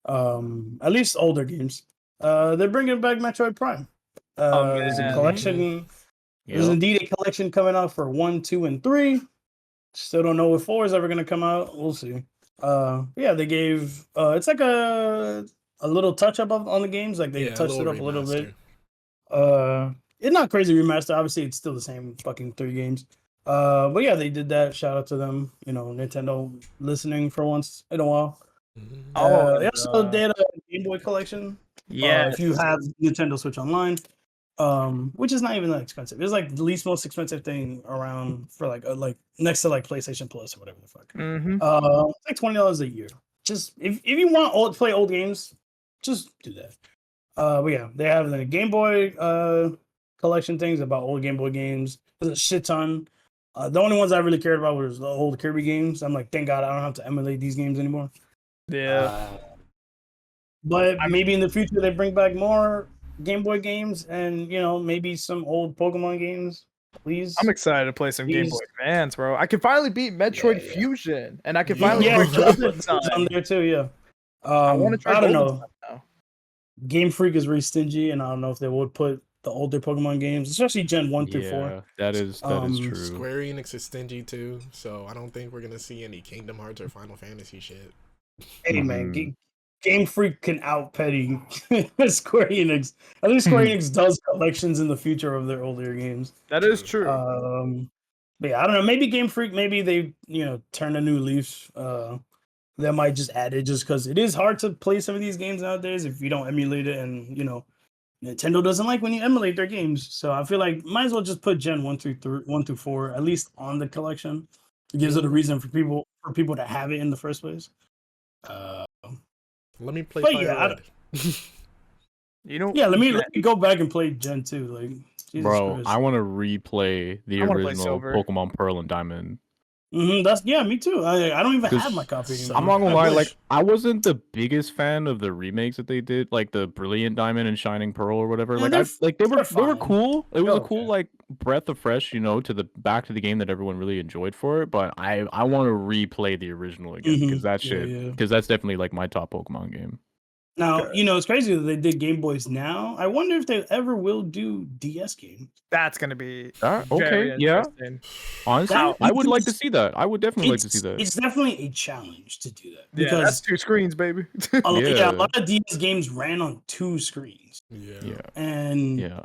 At least older games. They're bringing back Metroid Prime. There's a man. collection. There's Yep. indeed a collection coming out for 1, 2, and 3. Still don't know if 4 is ever gonna come out. We'll see. Yeah, they gave it's like a little touch up on the games. Like they touched it up a little bit. It's not crazy remaster. Obviously, it's still the same fucking 3 games. But yeah, they did that. Shout out to them. You know, Nintendo listening for once in a while. They also did a Game Boy collection. Yeah. If you have Nintendo Switch Online, which is not even that expensive. It's like the least most expensive thing around for like next to like PlayStation Plus or whatever the fuck. It's like $20 a year. Just if you want to play old games, just do that. But yeah, they have the Game Boy collection things about old Game Boy games. There's a shit ton. The only ones I really cared about was the old Kirby games. I'm like, thank God I don't have to emulate these games anymore. Yeah. But maybe in the future they bring back more Game Boy games and maybe some old Pokemon games. Please. I'm excited to play some Game Boy Advance, bro. I can finally beat Metroid Fusion, and I can Yeah. finally it's on there too. Yeah. I want to try. I don't Golden know. Sun now. Game Freak is really stingy, and I don't know if they would put the older Pokemon games, especially Gen 1 through 4. Yeah, that is true. Square Enix is stingy too, so I don't think we're gonna see any Kingdom Hearts or Final Fantasy shit. Hey man, Game Freak can out petty Square Enix. I think Square Enix does collections in the future of their older games. That is true. But yeah, I don't know. Maybe Game Freak, maybe they turn a new leaf. They might just add it just because it is hard to play some of these games nowadays if you don't emulate it, and Nintendo doesn't like when you emulate their games. So I feel like might as well just put Gen 1 through 4 at least on the collection. It gives it a reason for people to have it in the first place. Let me play But Fire yeah, Red. let me go back and play Gen 2. Like, Jesus Bro, Christ. I want to replay the I wanna play original Silver. Pokemon Pearl and Diamond. That's me too. I don't even 'Cause have my copy. I'm not gonna I lie, wish. like I wasn't the biggest fan of the remakes that they did, like the Brilliant Diamond and Shining Pearl or whatever. Yeah, Like they're they were fine. cool. It was They're a cool okay. like breath of fresh, to the back to the game that everyone really enjoyed for it. But I want to replay the original again because that shit, yeah. because that's definitely like my top Pokemon game. Now, it's crazy that they did Game Boys now. I wonder if they ever will do DS games. That's gonna be Okay, very yeah. interesting. Honestly, That- I would like to see that. I would definitely like to see that. It's definitely a challenge to do that Yeah, that's because 2 screens, baby. a Yeah. lot of DS games ran on 2 screens, Yeah. and Yeah.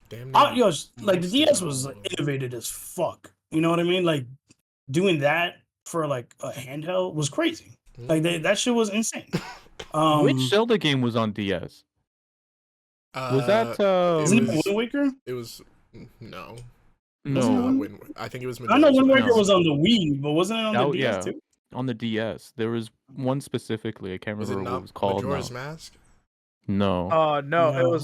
Damn. like the DS was innovative as fuck. You know what I mean? Like doing that for like a handheld was crazy. Like that shit was insane. Which Zelda game was on DS? Was that Isn't it Wind Waker? It was no. no? I think it was. I know Wind Waker Majora's was on the Wii, but wasn't it on the DS too? On the DS. There was one specifically. I can't Was it remember what not it was called. Majora's now. Mask? No. No, No.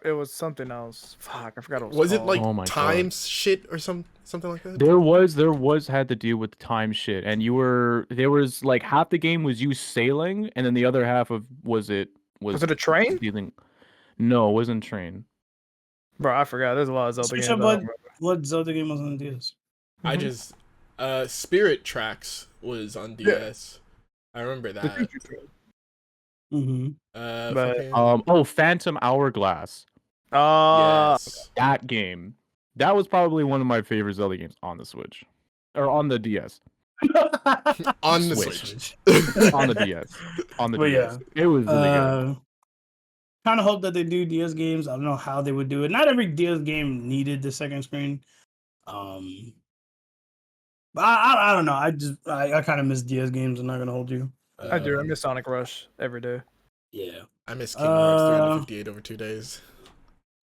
it was something else. Fuck, I forgot what it was. Was it called. like Oh my times shit or something like that? There was had to deal with time shit, and there was like half the game was you sailing, and then the other half of was it a train? dealing. No, it wasn't train. Bro, I forgot. There's a lot of Zelda games. I don't remember. What Zelda game was on the DS? I just Spirit Tracks was on DS. I remember The that. Future Train. Mm-hmm. Fucking- Phantom Hourglass. yes. That game. That was probably one of my favorite Zelda games on the Switch. Or on the DS. On the Switch. Switch. On the DS. On the But DS. It was really good. Kind of hope that they do DS games. I don't know how they would do it. Not every DS game needed the second screen. But I don't know. I kind of miss DS games. I'm not gonna hold you. I do. I miss Sonic Rush every day. Yeah. I miss Kingdom Hearts 358 over 2 days.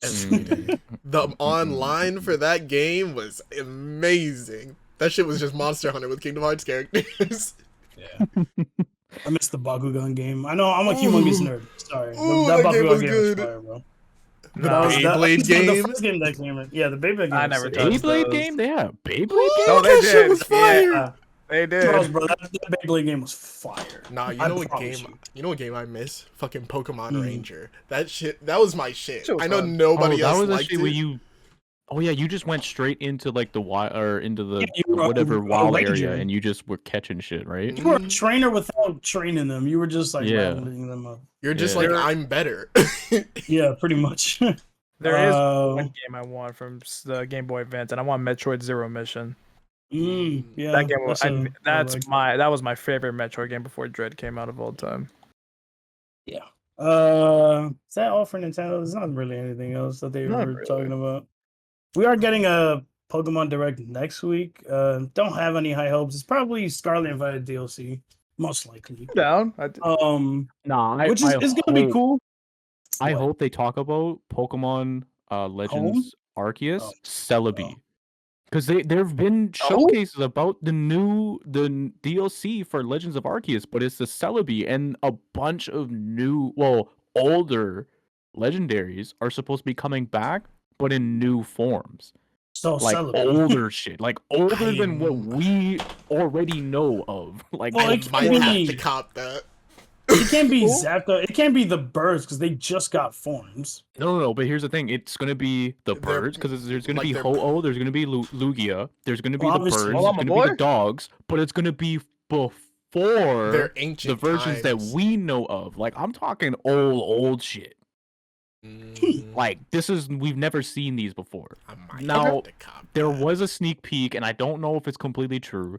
Every day. The online for that game was amazing. That shit was just Monster Hunter with Kingdom Hearts characters. Yeah. I missed the Bakugan game. I know I'm a humongous nerd. Sorry. Ooh, that that game Bakugan was game good. was fire, bro. The Nah, Beyblade The game. first game that came in. Yeah, the Beyblade game. I was never sick. touched Beyblade those. game? They have Beyblade Ooh, game? Oh, they that shit did. was fire. Yeah, they did. Bro, that Beyblade game was fire. Nah, you I know what promise game? you. You know what game I miss? Fucking Pokemon Mhm. Ranger. That shit. That was my shit. Shit was I know fun. nobody that else was liked actually it. where you. Oh yeah, you just went straight into like the wild or into the Yeah, you were whatever a wild ranger. area, and you just were catching shit, right? You were a trainer without training them. You were just like Yeah. leveling them up. You're just Yeah. like I'm better. Yeah, pretty much. There is one game I want from the Game Boy Advance, and I want Metroid Zero Mission. Yeah, That game, that's that was my favorite Metroid game before Dread came out of all time. yeah. Is that all for Nintendo? There's not really anything else that they Not were really. talking about. We are getting a Pokemon Direct next week. Don't have any high hopes. It's probably Scarlet and Violet DLC, most likely. Down. Nah, Which is gonna be cool. I What? hope they talk about Pokemon Legends Arceus Oh. Celebi. Because there've been showcases about the DLC for Legends of Arceus, but it's the Celebi and a bunch of older legendaries are supposed to be coming back, but in new forms. So Like Celebi. older shit, like older than what we already know of. Like, Well, I it might can't have be- to cop that. It can't be Zapdos. It can't be the birds because they just got forms. no. But here's the thing: it's gonna be the They're- birds because there's gonna like be they're- Ho-Oh, there's gonna be Lugia, there's gonna be Well, the obviously- birds, Hold on, there's my gonna be the boy. dogs, but it's gonna be before They're the ancient versions times. that we know of. Like I'm talking old shit. Like we've never seen these before. I might Now, have to cop There that. was a sneak peek, and I don't know if it's completely true,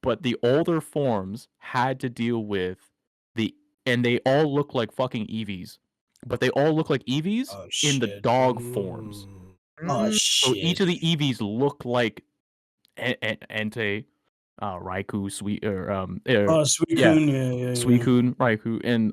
but the older forms had to deal with and they all look like fucking Eevees, but they all look like Eevees in the shit. dog forms. Oh Mm, shit! So each of the Eevees look like Entei, Raikou, Suicune, yeah. Suicune, Raikou, and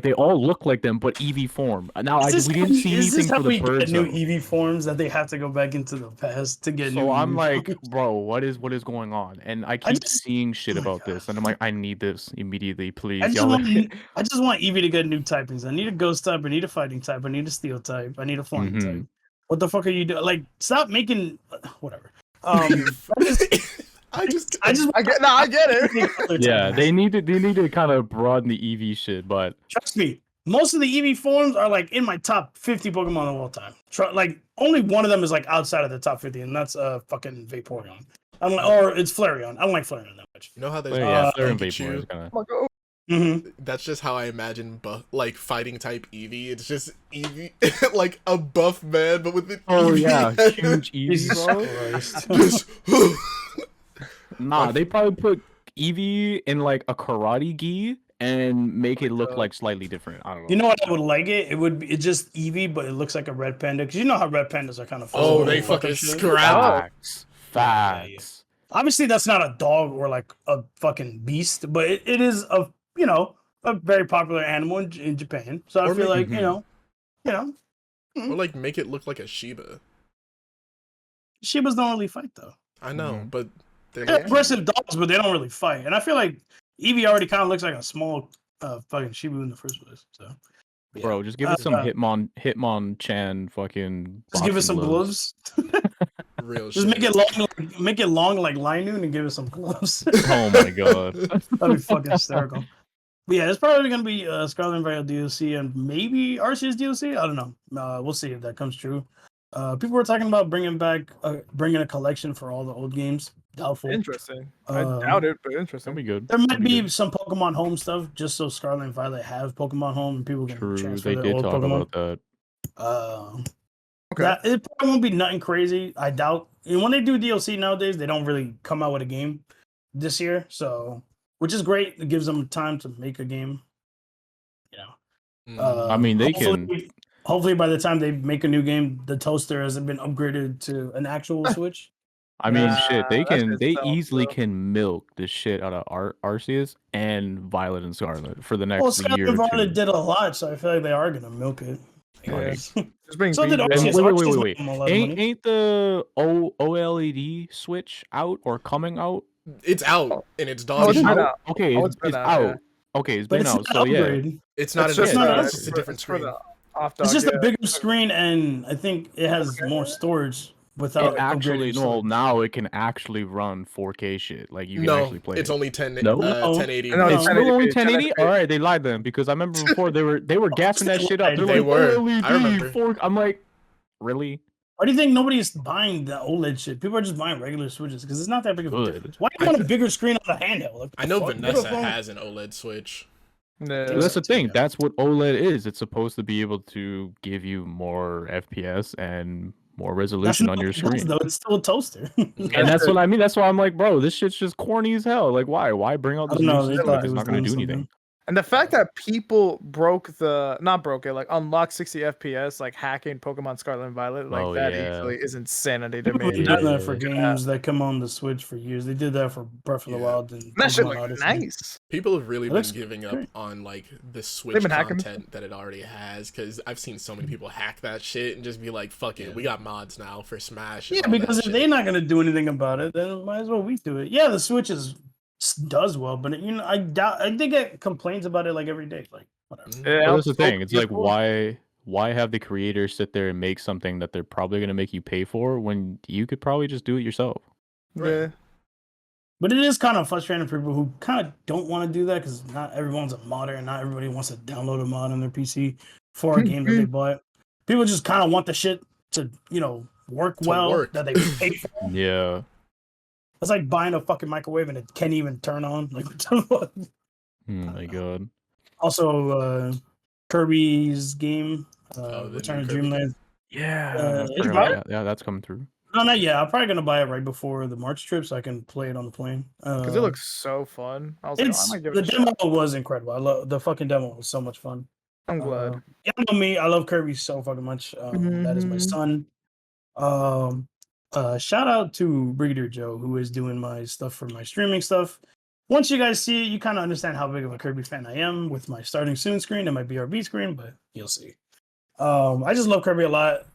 they all look like them, but Eevee form. Now we didn't see Is this anything how for we the birds. get new though. Eevee forms that they have to go back into the past to get new? So I'm Eevee like, forms? bro, what is going on? And I keep just- seeing shit oh my about this, and I'm like, I need this immediately, please. I just Y'all want Eevee to get new typings. I need a ghost type. I need a fighting type. I need a steel type. I need a flying Mhm. type. What the fuck are you doing? Like, stop making whatever. I just I get it. Yeah, they need to kind of broaden the EV shit, but Trust me, most of the Eevee forms are like in my top 50 Pokemon of all time. Like only one of them is like outside of the top 50, and that's fucking Vaporeon. I'm like, or it's Flareon. I don't like Flareon that much. You know how there's Flare and Pikachu? Vapor is kind of. That's just how I imagine like fighting type Eevee. It's just Eevee, like a buff man, but with an Oh Eevee yeah, head. huge Jesus EV, bro. Christ. Just- Nah, they probably put Eevee in like a karate gi and make it look like slightly different. I don't know. You know what I would like it? It would be it's just Eevee, but it looks like a red panda. Because you know how red pandas are kind of. Oh, they fuck fucking shit. scrap. Facts. Obviously, that's not a dog or like a fucking beast, but it is a a very popular animal in Japan. So I Or feel make- like you know, Or like make it look like a Shiba. Shibas don't really fight though. I know, but they're They're like aggressive dogs, but they don't really fight. And I feel like Eevee already kind of looks like a small fucking Shiba in the first place. So, yeah. Bro, just give it some Hitmonchan fucking. Just give it boxing some gloves. real Just shit. make it long like Linoon and give it some gloves. Oh my god. That'd be fucking hysterical. But yeah, it's probably gonna be Scarlet and Violet DLC and maybe Arceus DLC. I don't know. We'll see if that comes true. People were talking about bringing a collection for all the old games. Doubtful. Interesting. I doubt it, but interesting. That'd be good. There might That'd be good. some Pokemon Home stuff just so Scarlet and Violet have Pokemon Home and people can True, transfer they their did old talk Pokemon. about that. Okay. It probably won't be nothing crazy. I doubt. And when they do DLC nowadays, they don't really come out with a game this year, so which is great. It gives them time to make a game. You know, I mean, they Hopefully, by the time they make a new game, the toaster hasn't been upgraded to an actual Switch. I mean, Nah, shit, they that's can. They itself, easily bro. can milk the shit out of Arceus and Violet and Scarlet for the next Well, year Scarlet or and Violet two. did a lot, so I feel like they are gonna milk it. I Yeah. guess. Just bring So did BJ. Arceus. And Arceus wait. made them a lot of money. Ain't the OLED Switch out or coming out? It's out and it's Oh, dog it's shit. been out. Okay, Oh, it's it's been out. out, yeah. Okay, it's But been it's out. an So yeah, upgrade. It's not It's an just not upgrade. an It's just a different it's for screen. the off It's dog, just yeah. a bigger screen, and I think it has more storage without it actually upgrading no. storage. Now it can actually run 4K shit. Like you can No, actually play. it's it. only 10, No? 1080. No, It's it's still only 1080p, 1080. 1080p. All right, they lied then because I remember before they were gassing that shit up. They're They like were. OLED I remember. 4. I'm like, really? Why do you think nobody's buying the OLED shit? People are just buying regular Switches because it's not that big of a Good. difference. Why do you want a bigger screen on the handheld? Like, I know fuck? Vanessa Get a phone. has an OLED Switch. Yeah. But that's the thing. Yeah. That's what OLED is. It's supposed to be able to give you more FPS and more That's resolution not on what your it does, screen. though. It's still a toaster. And that's what I mean. That's why I'm like, bro, this shit's just corny as hell. Like, why? Why bring out I this don't new know. They system thought if they it's was not going to doing do anything? something. And the fact that people not broke it, like unlocked 60 FPS, like hacking Pokemon Scarlet and Violet, like Oh, that yeah. easily is insanity to People me. have been That, doing that for Yeah. games that come on the Switch for years. They did that for Breath of the Yeah. Wild and that shit Pokemon look Odyssey. nice. People have really It been looks giving up great. on like the Switch They've been hacking. content that it already has, because I've seen so many people hack that shit and just be like, "Fuck it, we got mods now for Smash." And Yeah, all because that if shit. they're not gonna do anything about it, then might as well we do it. Yeah, the Switch does well, but I doubt they get complaints about it like every day. Like whatever. Yeah, But that's the so thing. It's like, beautiful. why have the creators sit there and make something that they're probably going to make you pay for when you could probably just do it yourself? Yeah. But it is kind of frustrating for people who kind of don't want to do that because not everyone's a modder and not everybody wants to download a mod on their PC for a game that they bought. People just kind of want the shit to work work. that they pay for. Yeah. It's like buying a fucking microwave and it can't even turn on. Like, what the fuck? Oh my god. Also, Kirby's game, the Return new of Kirby Dreamland. Yeah. it's about- Yeah, that's coming through. No, not yet. I'm probably gonna buy it right before the March trip so I can play it on the plane. Because it looks so fun. I was like, oh, I It's might give the it a demo shot. was incredible. I love the fucking demo was so much fun. I'm glad. Yeah, you know me. I love Kirby so fucking much. That is my Mhm. son. Shout out to Brigadier Joe who is doing my stuff for my streaming stuff. Once you guys see it, you kind of understand how big of a Kirby fan I am with my starting soon screen and my BRB screen, but you'll see. I just love Kirby a lot.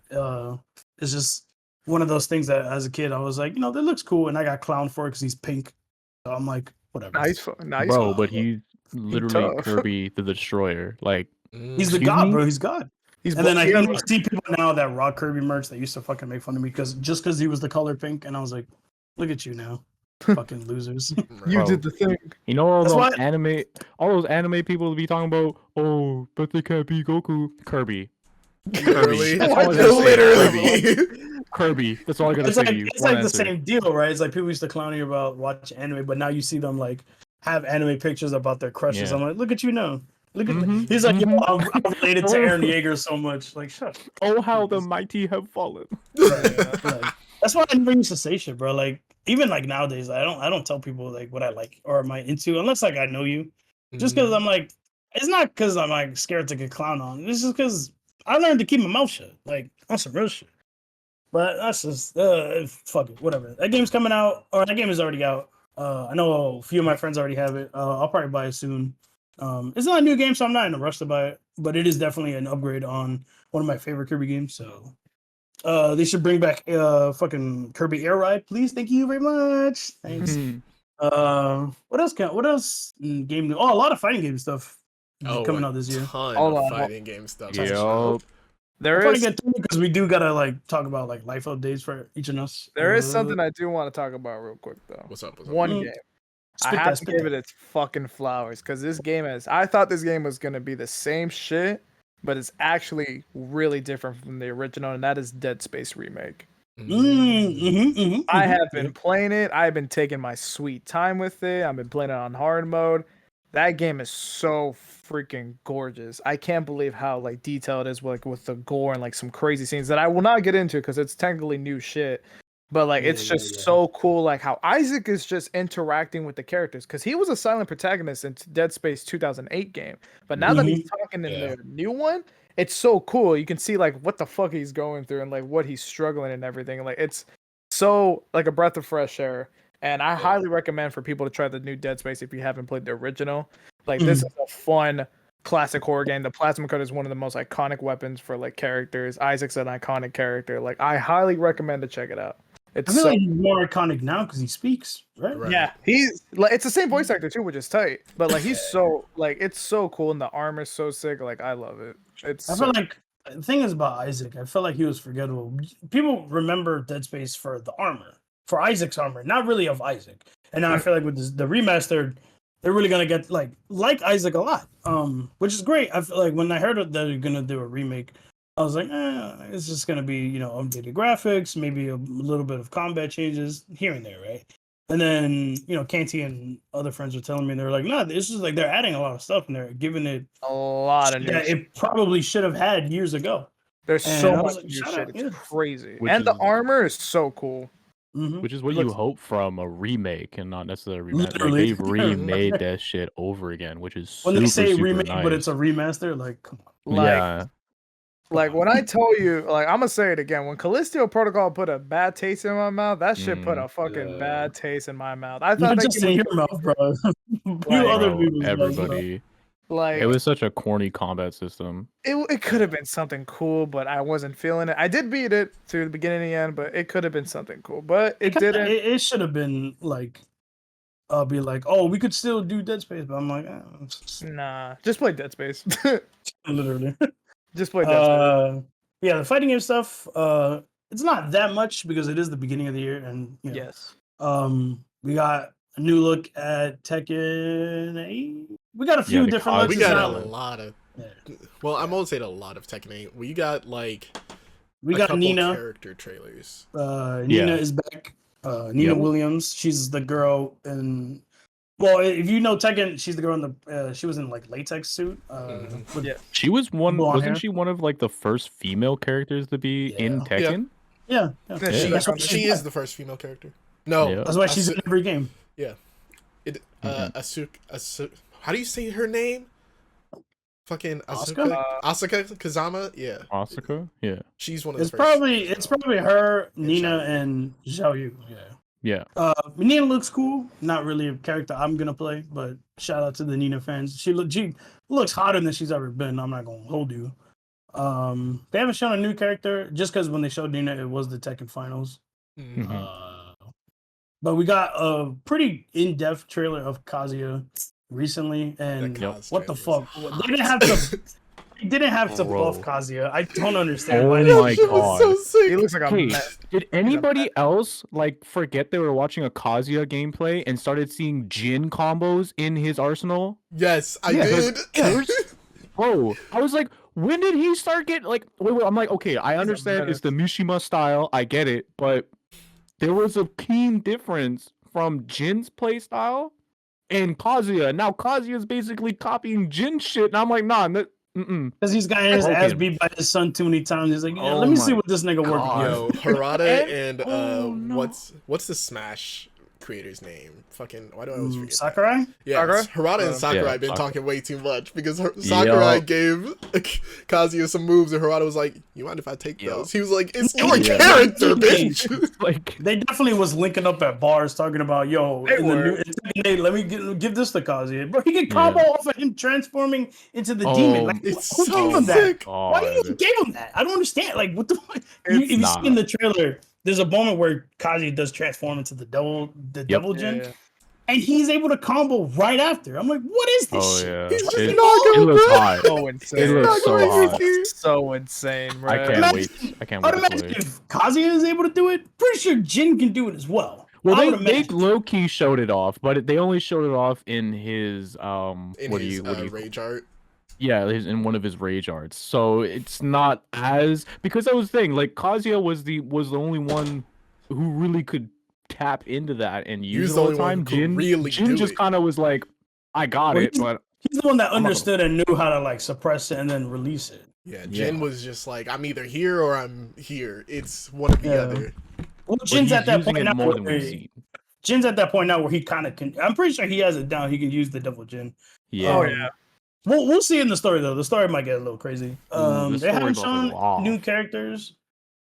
It's just one of those things that as a kid I was like, that looks cool, and I got clowned for it because he's pink. So I'm like, whatever. Nice. Bro, one. but he's literally tough. Kirby the Destroyer. Like, He's the Excuse god, me? bro. He's god. He's And then I he- see people now that rock Kirby merch that used to fucking make fun of me because he was the color pink, and I was like, look at you now, fucking losers. you Bro. did the thing. you know all That's those why- all those anime people be talking about, oh, but they can't be Goku. Kirby. Literally, That's all I gotta say. literally. Kirby. That's all I gotta It's say like to you. it's One like the answer. same deal, right? It's like people used to clown you about watching anime, but now you see them like have anime pictures about their crushes. Yeah. I'm like, look at you now. Look at Mhm, he's like, yo, mhm. I'm related to Aaron Yeager so much. Like, shut up. Oh, how the mighty have fallen. Like, that's why I never used to say shit, bro. Like even like nowadays, I don't tell people like what I like or am I into unless like I know you. Just because I'm like, it's not because I'm like scared to get clown on. It's just because I learned to keep my mouth shut, like on some real shit. But that's just fuck it, whatever. That game's coming out, or that game is already out. I know a few of my friends already have it. I'll probably buy it soon. It's not a new game, so I'm not in a rush to buy it. But it is definitely an upgrade on one of my favorite Kirby games. So they should bring back fucking Kirby Air Ride, please. Thank you very much. Thanks. What else? Game? Oh, a lot of fighting game stuff coming out this year. Ton Hold of on. fighting game stuff. Yo. There I'll probably is get through because we do gotta like talk about like life updates for each of us. there is something I do want to talk about real quick though. What's up? One Mm. game. Spit I that, have to spit give that. it its fucking flowers because this game I thought this game was gonna be the same shit, but it's actually really different from the original, and that is Dead Space Remake. I have been playing it. I've been taking my sweet time with it. I've been playing it on hard mode. That game is so freaking gorgeous. I can't believe how like detailed it is with the gore and like some crazy scenes that I will not get into because it's technically new shit. But like it's just so cool, like how Isaac is just interacting with the characters because he was a silent protagonist in Dead Space 2008 game. But now that he's talking in the new one, it's so cool. You can see like what the fuck he's going through and like what he's struggling and everything. Like it's so like a breath of fresh air. And I highly recommend for people to try the new Dead Space if you haven't played the original. Like this is a fun classic horror game. The plasma cutter is one of the most iconic weapons for like characters. Isaac's an iconic character. Like I highly recommend to check it out. I feel like he's more iconic now because he speaks, right? Yeah, he's like it's the same voice actor too, which is tight. But like he's so like it's so cool and the armor's so sick. Like I love it. It's I feel like the thing is about Isaac. I feel like he was forgettable. People remember Dead Space for the armor, for Isaac's armor, not really of Isaac. And now I feel like with this, the remastered, they're really gonna get like Isaac a lot, which is great. I feel like when I heard that they're gonna do a remake, I was like, it's just gonna be updated graphics, maybe a little bit of combat changes here and there, right? And then, Canti and other friends were telling me, they were like, no, this is like they're adding a lot of stuff and they're giving it A lot of shit new that shit. it probably should have had years ago. There's And so I much was like, new shout shit. out, It's yeah. crazy. Which And the is- armor is so cool. Mhm. Which is what It you looks- hope from a remake and not necessarily a remaster. Like Literally. they've remade that shit over again, which is When super, they say super remake, nice. but it's a remaster, like, come on. Like, yeah, like when I told you, like I'm gonna say it again. When Callisto Protocol put a bad taste in my mouth, that shit put a fucking Yeah. bad taste in my mouth. I thought Not that just game in was your mouth, bro. Like, You other bro, people's mouths, bro. everybody. like It was such a corny combat system. it could have been something cool, but I wasn't feeling it. I did beat it through the beginning and the end, but it could have been something cool. But it didn't. It should have been like, be like, oh, we could still do Dead Space, but I'm like, Nah, just play Dead Space. literally. Just play Dead Space. Yeah, the fighting game stuff. It's not that much because it is the beginning of the year, and Yes. we got a new look at Tekken 8. We got a few the different cosplay. looks. We It's got not- a lot of. Yeah. Well, I won't say a lot of Tekken 8. We got like We a got couple Nina. character trailers. Nina is back. Nina Yep. Williams. She's the girl in. Well, if you know Tekken, she's the girl in the. She was in like latex suit. With, Yeah. She was one. Blonde Wasn't hair. she one of like the first female characters to be in Yeah. Tekken? yeah. Yeah, Yeah. she- That's why She she's is back. the first female character. No, Yeah. That's why she's in every game. How do you say her name? Fucking Asuka? Asuka Kazama. Yeah, Asuka. Yeah. she's one of It's the first. probably her, And Nina, Xiao Yu. and Xiao Yu. Yeah. Yeah. Nina looks cool. Not really a character I'm gonna play, but shout out to the Nina fans. She looks hotter than she's ever been. I'm not gonna hold you. They haven't shown a new character just because when they showed Nina, it was the Tekken finals. Mhm. But we got a pretty in-depth trailer of Kazuya recently, and That Kaz what the trailer fuck? was They didn't have to. They didn't have to Bro. buff Kazuya. I don't understand Oh why. my Shit was so God. sick. He looks like a Okay, mess. did anybody else like forget they were watching a Kazuya gameplay and started seeing Jin combos in his arsenal? Yes, I Yeah, did. Bro, I was like, when did he start getting like? Wait, I'm like, okay, I understand it's the Mishima style, I get it, but there was a keen difference from Jin's play style and Kazuya. Now Kazuya is basically copying Jin shit, and I'm like, nah, Because he's gotten his Broke ass him. beat by his son too many times. He's like, yeah, Oh let me see my what this nigga working God. Yo, with. Harada and oh, no. what's the Smash creator's name? Fucking why do I always forget? that? Sakurai? Yeah, Sakurai? Harada and Sakurai Yeah, been Sakurai. talking way too much because Sakurai Yup. gave Kazuya some moves and Harada was like, "You mind if I take Yup. those?" He was like, "It's your Yeah. character, bitch." like, They definitely was linking up at bars talking about, yo, They in the were. new, in Tekken 8, let me give this to Kazuya. Bro, he can combo off of him transforming into the demon. Like, It's who so gave him that? sick. Why you even gave him that? I don't understand. Like, what the fuck? If you Nah. see in the trailer, there's a moment where Kazuya does transform into the devil Jin, Yeah. and he's able to combo right after. I'm like, what is this oh shit? yeah, He's just it, not it looks bro. hot. So insane. It looks so going with hot. you. So insane, bro. I can't Imagine- wait. I can't wait I'd to imagine play. if Kazuya is able to do it, pretty sure Jin can do it as well. Well, I would they imagine. low key showed it off, but they only showed it off in his In what do his you what do you rage art. yeah, in one of his rage arts. So it's not as because that was the thing. Like Kazuya was the only one who really could tap into that and use was it the all only the one time. who could Jin really Jin do just it. kind of was like, I got Well, it, but He's the one that I'm not- understood and knew how to like suppress it and then release it. Yeah, Jin Yeah. was just like, I'm either here or I'm here. It's one or the Yeah. other. Well, but Jin's he's at that using point it now. more than Where, we've seen. Jin's at that point now where he kind of can. I'm pretty sure he has it down. He can use the devil Jin. Yeah. Oh, Um, yeah. We'll see in the story though. The story might get a little crazy. the They story haven't about to shown go off. new characters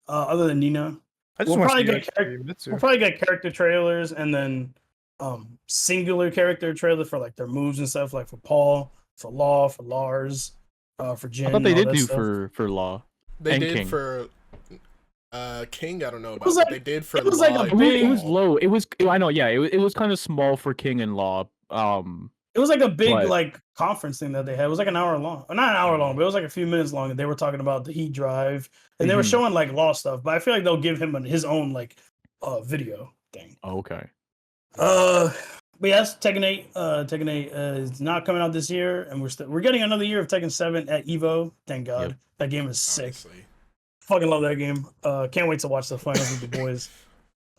other than Nina. I just we'll want probably to get We'll probably get character trailers and then singular character trailers for like their moves and stuff, like for Paul, for Law, for Lars, for Jin. I thought they all did that do stuff. for Law. They And did King. for King. I don't know about. was But like- they did for. it was like a Law and big- It was Paul. low. It was I know, yeah. It was kind of small for King and Law. It was like a big But- like conference thing that they had. It was like an hour long, not an hour long, but it was like a few minutes long. And they were talking about the heat drive, and they were Mhm. showing like Law stuff. But I feel like they'll give him his own like video thing. Okay. But yes, Tekken 8. Tekken 8 is not coming out this year, and we're getting another year of Tekken 7 at Evo. Thank God, Yep. that game is sick. Honestly. Fucking love that game. Can't wait to watch the finals with the boys.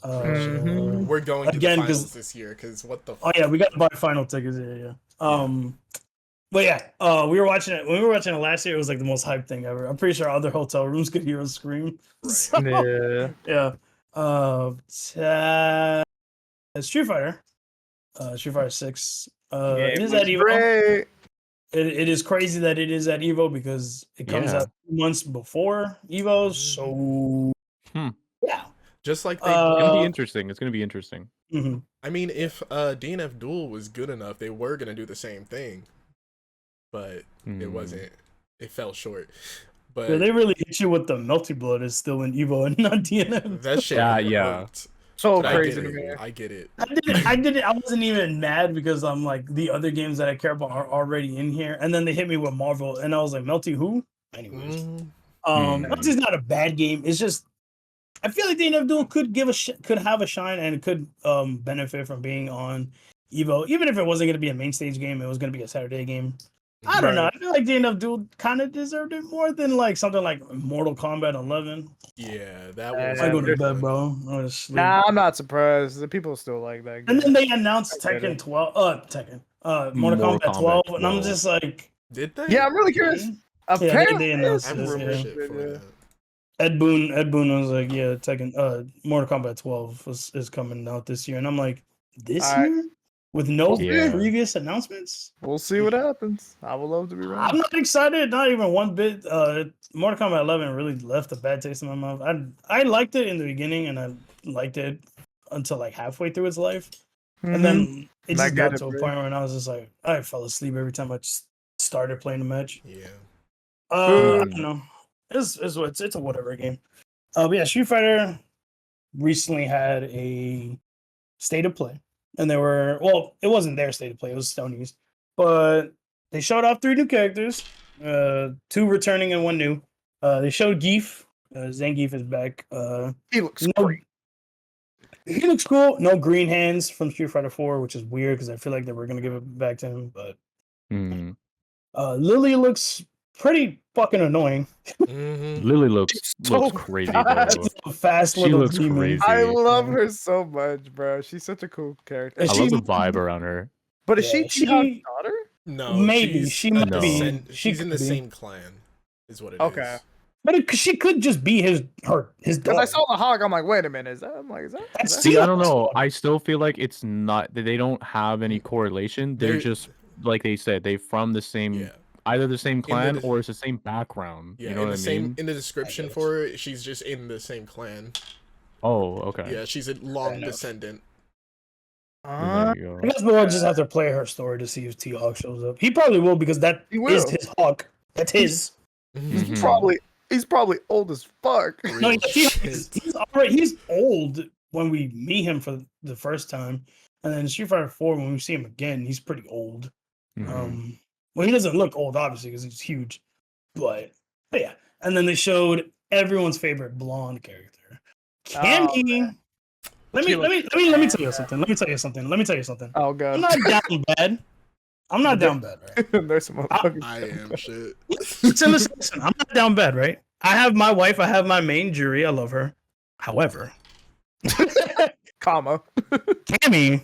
Mhm. We're going to Again, the finals 'cause- this year because what the? Oh yeah, we got to buy final tickets. Yeah. But yeah, we were watching it when we were watching it last year. It was like the most hyped thing ever. I'm pretty sure other hotel rooms could hear us scream. Right. So, Yeah. yeah. Street Fighter. Street Fighter 6. It is at Evo. Great. It is crazy that it is at Evo because it comes Yeah. out 2 months before Evo. So yeah. Just like It's gonna be Uh, interesting. It's gonna be interesting. mhm. I mean, if DNF Duel was good enough, they were gonna do the same thing, but it wasn't. It fell short. But Yeah, they really hit you with the Melty Blood is still in Evo and not DNF. that shit Yeah. hurt. So But crazy to me. I get it. I did it. I wasn't even mad because I'm like the other games that I care about are already in here, and then they hit me with Marvel, and I was like, Melty who? Anyways, Melty's not a bad game. It's just I feel like the DNF Duel could could have a shine and could benefit from being on Evo, even if it wasn't going to be a main stage game. It was going to be a Saturday game. I don't know. I feel like DNF Duel kind of deserved it more than like something like Mortal Kombat 11. Yeah, that was. I go to good bed, one. bro. I wanna sleep. Nah, I'm not surprised. The people still like that game. And then they announced I get Tekken it. 12. Mortal Kombat 12, and I'm just like, Did they? Yeah, I'm really curious. yeah, Apparently, they announced I this. remember Yeah. shit for that. Ed Boon was like, yeah, Tekken, Mortal Kombat 12 is coming out this year, and I'm like, this Alright. year with no Yeah. previous announcements. we'll see what happens. I would love to be I'm wrong. not excited, not even one bit. Mortal Kombat 11 really left a bad taste in my mouth. I liked it in the beginning, and I liked it until like halfway through its life, and then it I just get got it, to a bro. point where I was just like, I fell asleep every time I started playing the match. Yeah. I don't know. It's a whatever game. But yeah, Street Fighter recently had a state of play, and it wasn't their state of play; it was Sony's. But they showed off 3 new characters, 2 returning and 1 new. They showed Geef. Zangief is back. He looks No, great. he looks cool. No green hands from Street Fighter 4, which is weird because I feel like they were gonna give it back to him. But Lily looks pretty fucking annoying. Lily looks so crazy, fast. bro. A fast She little looks demon. crazy. I love her so much, bro. She's such a cool character. And I she- love the vibe around her. But is Yeah, she T-Hawk's daughter? No, Maybe. She might be. She's in the could be. same clan, is what it is. Okay. But she could just be his Because daughter. I saw the hawk, I'm like, wait a minute, is that? I'm like, is that? That's Is See, that I don't know. T-Hawk's I still feel like it's not. They don't have any correlation. They're They're- just like they said. They from the same, Yeah. either the same clan the- or it's the same background. Yeah, You know in what the I same mean? in the description guess. for her, she's just in the same clan. Oh, okay. Yeah, she's a long enough. descendant. There you I go. guess we'll just have to play her story to see if T-Hawk shows up. He probably will because that He is will. his hawk. That's his. Mhm. He's probably old as fuck. No, Real T-Hawk shit. he's old when we meet him for the first time, and then Street Fighter 4 when we see him again, he's pretty old. Mhm. Well, he doesn't look old, obviously, because he's huge. But yeah. And then they showed everyone's favorite blonde character, Candy. Let me tell you something. Let me tell you something. Oh I'm god. not down bad. I'm not down bad, right? There's some motherfuckers. I am shit. So listen, I'm not down bad, right? I have my wife. I have my main jury. I love her. However, Comma. Cammy.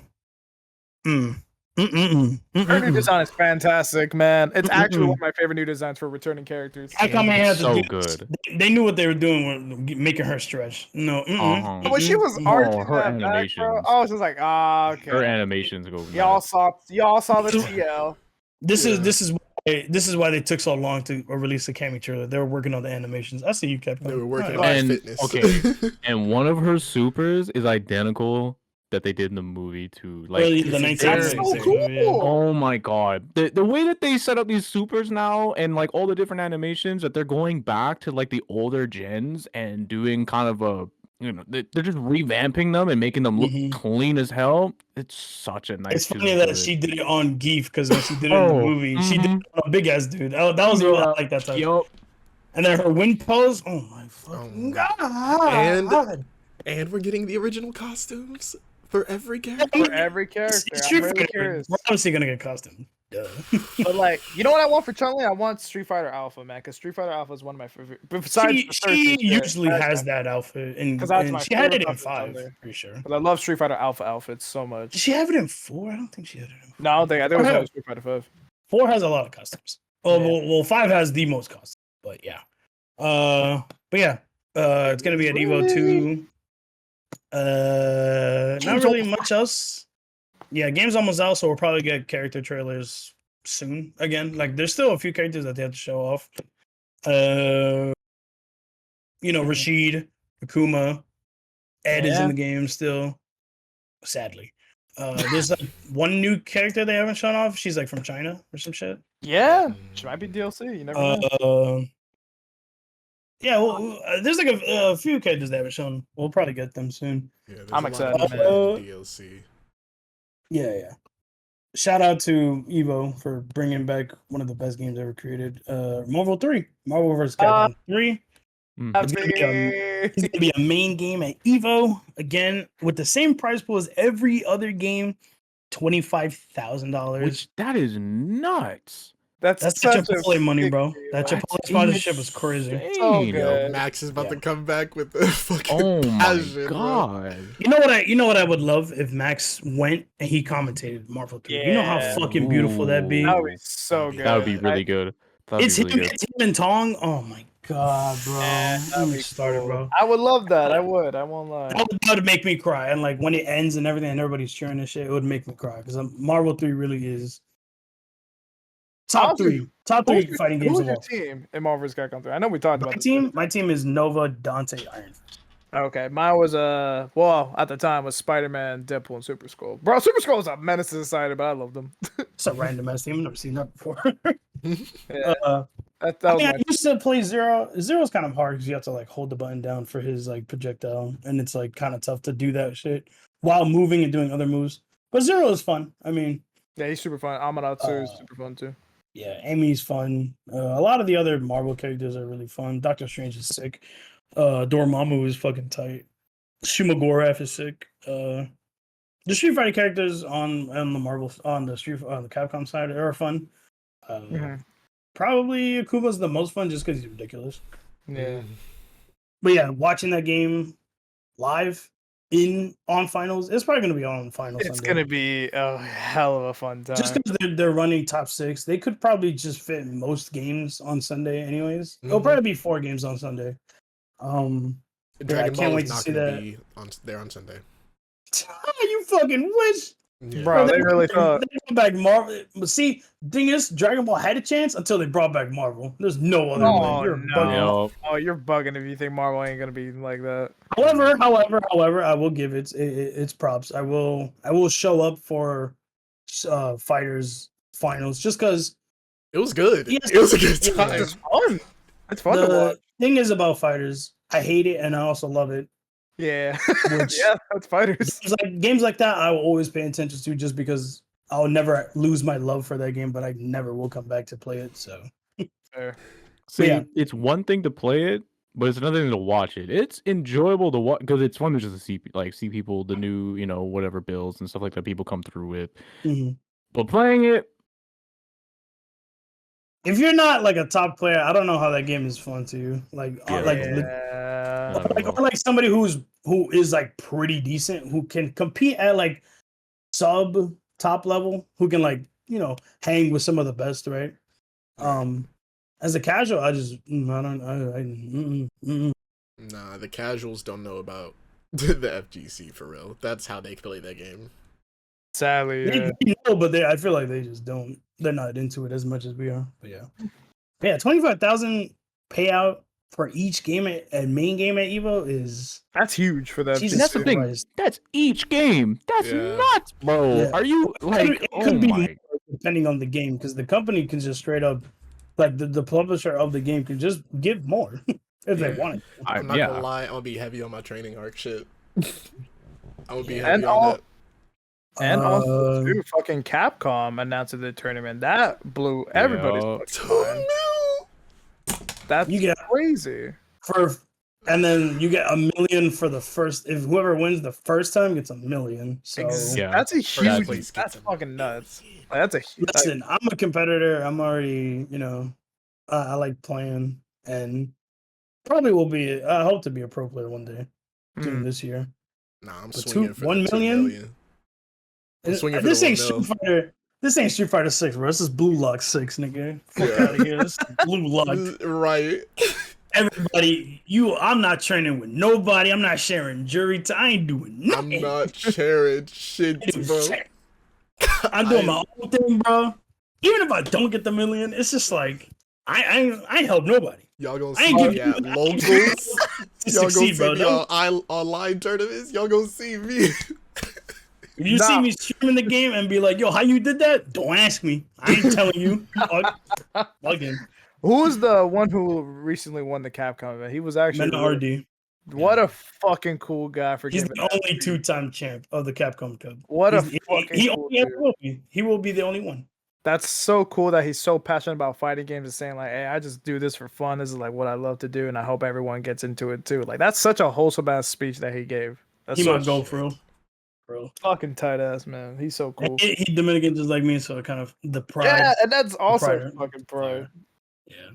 Her new design is fantastic, man. It's actually one of my favorite new designs for returning characters. I come in here to So do good. They knew what they were doing when making her stretch. No. Uh-huh. When she was arching her that back, bro, animations. I was just like, ah, okay. Her animations go. Y'all nuts. saw the TL. This is why they took so long to release the Cammy trailer. They were working on the animations. I see you, Capcom. They were working All on right. And- fitness. okay. And one of her supers is identical that they did in the movie too. Like Early the it's 19th. That's so century, cool. oh my god. The way that they set up these supers now and like all the different animations that they're going back to like the older gens and doing kind of a they're just revamping them and making them look Mhm. clean as hell. It's such a nice. It's funny feel that to she it. did it on Geef because when she did it in the Oh, movie, she did it on a big ass dude. That was real. I like that type. Yup. And then her wind pose. Oh my fucking god! And we're getting the original costumes for every character. For every character. I'm Street really Fighter, curious. we're obviously gonna get costumes. Duh. But like, you know what I want for Chun-Li? I want Street Fighter Alpha, man, because Street Fighter Alpha is one of my favorite. Besides She the thirsty usually has that outfit, and that's my she had it favorite in outfit 5, Chun-Li. pretty sure. Because I love Street Fighter Alpha outfits so much. Did she have it in 4? I don't think she had it in 4. No, I think it was only Street Fighter 5. 4 has a lot of customs. Oh, Yeah. well, 5 has the most customs, but yeah. But yeah, it's gonna be at Evo 2. Not really much else. Yeah, game's almost out, so we'll probably get character trailers soon. Again, like there's still a few characters that they have to show off. Rashid, Akuma, Ed is in the game still. Sadly, there's like one new character they haven't shown off. She's like from China or some shit. Yeah, she might be DLC. You never know. Yeah, well, there's like a few characters they haven't shown. We'll probably get them soon. Yeah, there's I'm a excited, lot of man. DLC. Yeah. Shout out to Evo for bringing back one of the best games ever created. Marvel vs. Capcom 3. It's gonna be a main game at Evo again with the same price pool as every other game, $25,000. Which that is nuts. That's such such Chipotle money, big bro. deal. That That's Chipotle sponsorship was crazy. So insane. good. Yo, Max is about Yeah. to come back with the fucking Oh my passion, bro. god. You know what I would love if Max went and he commentated Marvel 3. You know how Yeah. fucking beautiful that'd be. That would be so good. That would be really good. That'd It's be him, really good. it's him and Tong. Oh my god, bro. Yeah, I'm that'd be started, cool. bro. I would love that. I would. I won't lie. That would make me cry. And like when it ends and everything and everybody's cheering and shit, it would make me cry. Because Marvel 3 really is top Honestly, three fighting games Who's of your all. team in Marvel vs. Capcom 3? I know we talked about My team is Nova, Dante, Iron Fist. Okay, mine was well, at the time was Spider-Man, Deadpool, and Super Skrull. Bro, Super Skrull was a menace to society, but I loved them. It's a random ass team. I've never seen that before. Yeah, that I was mean, my I used to play Zero. Zero's kind of hard because you have to like hold the button down for his like projectile, and it's like kind of tough to do that shit while moving and doing other moves. But Zero is fun. I mean, yeah, he's super fun. Amaterasu is super fun too. yeah, Amy's fun. A lot of the other Marvel characters are really fun. Doctor Strange is sick. Dormammu is fucking tight. Shumagorath is sick. The Street Fighter characters on the the Capcom side are fun. Probably Akuma's the most fun just because he's ridiculous. Yeah. But yeah, watching that game live on finals, it's probably gonna be on finals. It's Sunday. gonna be a hell of a fun time. Just because they're running top 6, they could probably just fit most games on Sunday, anyways. It'll probably be 4 games on Sunday. Dragon I can't Ball wait is to not see going to that. be there on Sunday. You fucking wish. Yeah. Bro, they really thought. They brought back Marvel. But see, thing is, Dragon Ball had a chance until they brought back Marvel. There's no other Oh, way. You're no. bugging. Yo, Oh, you're bugging if you think Marvel ain't gonna be like that. However, I will give its props. I will show up for Fighters finals just because It was good. Yes, It was a good it time. It's fun. It's fun to the watch. thing is about Fighters. I hate it and I also love it. Yeah. Which- Yeah, that's fighters. Games like that, I will always pay attention to just because I'll never lose my love for that game, but I never will come back to play it. So Fair. see, yeah. it's one thing to play it, but it's another thing to watch it. It's enjoyable to watch because it's fun to just see people, the new, whatever builds and stuff like that people come through with. Mhm. But playing it, If you're not like a top player, I don't know how that game is fun to you. Like, Yeah. Yeah. I don't know. or like somebody who is like pretty decent, who can compete at like sub top level, who can like hang with some of the best, right? As a casual, I just Nah, the casuals don't know about the FGC for real. That's how they play that game. Sadly, yeah. They know, but I feel like they just don't. They're not into it as much as we are. But yeah, 25,000 payout for each game at main game at Evo is That's huge for that. Jesus and that's the thing. Christ. That's each game. That's Yeah. nuts, bro. Yeah. Are you like? It Oh could be my! more depending on the game because the company can just straight up, like the publisher of the game can just give more if they Yeah. want it. I'm not yeah. gonna lie, I'm gonna be heavy on my training arc shit. I'm gonna be Yeah. heavy And on all- that. And also, Uh, too, fucking Capcom announced the tournament. That blew everybody's Yeah. fucking mind. That's You get- crazy. for And then you get $1 million for the first. If whoever wins the first time gets $1 million. So Yeah. That's a First huge. place That's gets fucking $1 nuts. million. Like, that's a huge. listen, I'm a competitor. I'm already, I like playing, and probably will be. I hope to be a pro player one day, soon this year. Nah, I'm But swinging for 1 the 2 million. million. I'm swinging for This the 1 ain't mil. Street Fighter. This ain't Street Fighter 6, bro. This is Blue Lock 6, nigga. Fuck Yeah. out of here. This is Blue Lock. Right. Everybody, I'm not training with nobody. I'm not sharing jury time. I ain't doing nothing. I'm not sharing shit, bro. I'm doing my own thing, bro. Even if I don't get the million, it's just like I ain't help nobody. Y'all gonna I see ain't me give you at to locals. Y'all gonna succeed, see bro. me on online tournaments. Y'all gonna see me. If you see me streaming the game and be like, "Yo, how you did that?" Don't ask me. I ain't telling you. Again, Who was the one who recently won the Capcom event? He was actually Mena RD. what a fucking cool guy for He's giving the that only speech. 2-time champ of the Capcom Cup. What a He fucking cool only ever dude. will be. He will be the only one. That's so cool that he's so passionate about fighting games and saying like, "Hey, I just do this for fun. This is like what I love to do, and I hope everyone gets into it too." Like that's such a wholesome ass speech that he gave. That's He so might go for real. fucking tight ass, man. He's so cool. He Dominican just like me, so kind of the pride. Yeah, and that's also pride- fucking pride. Yeah.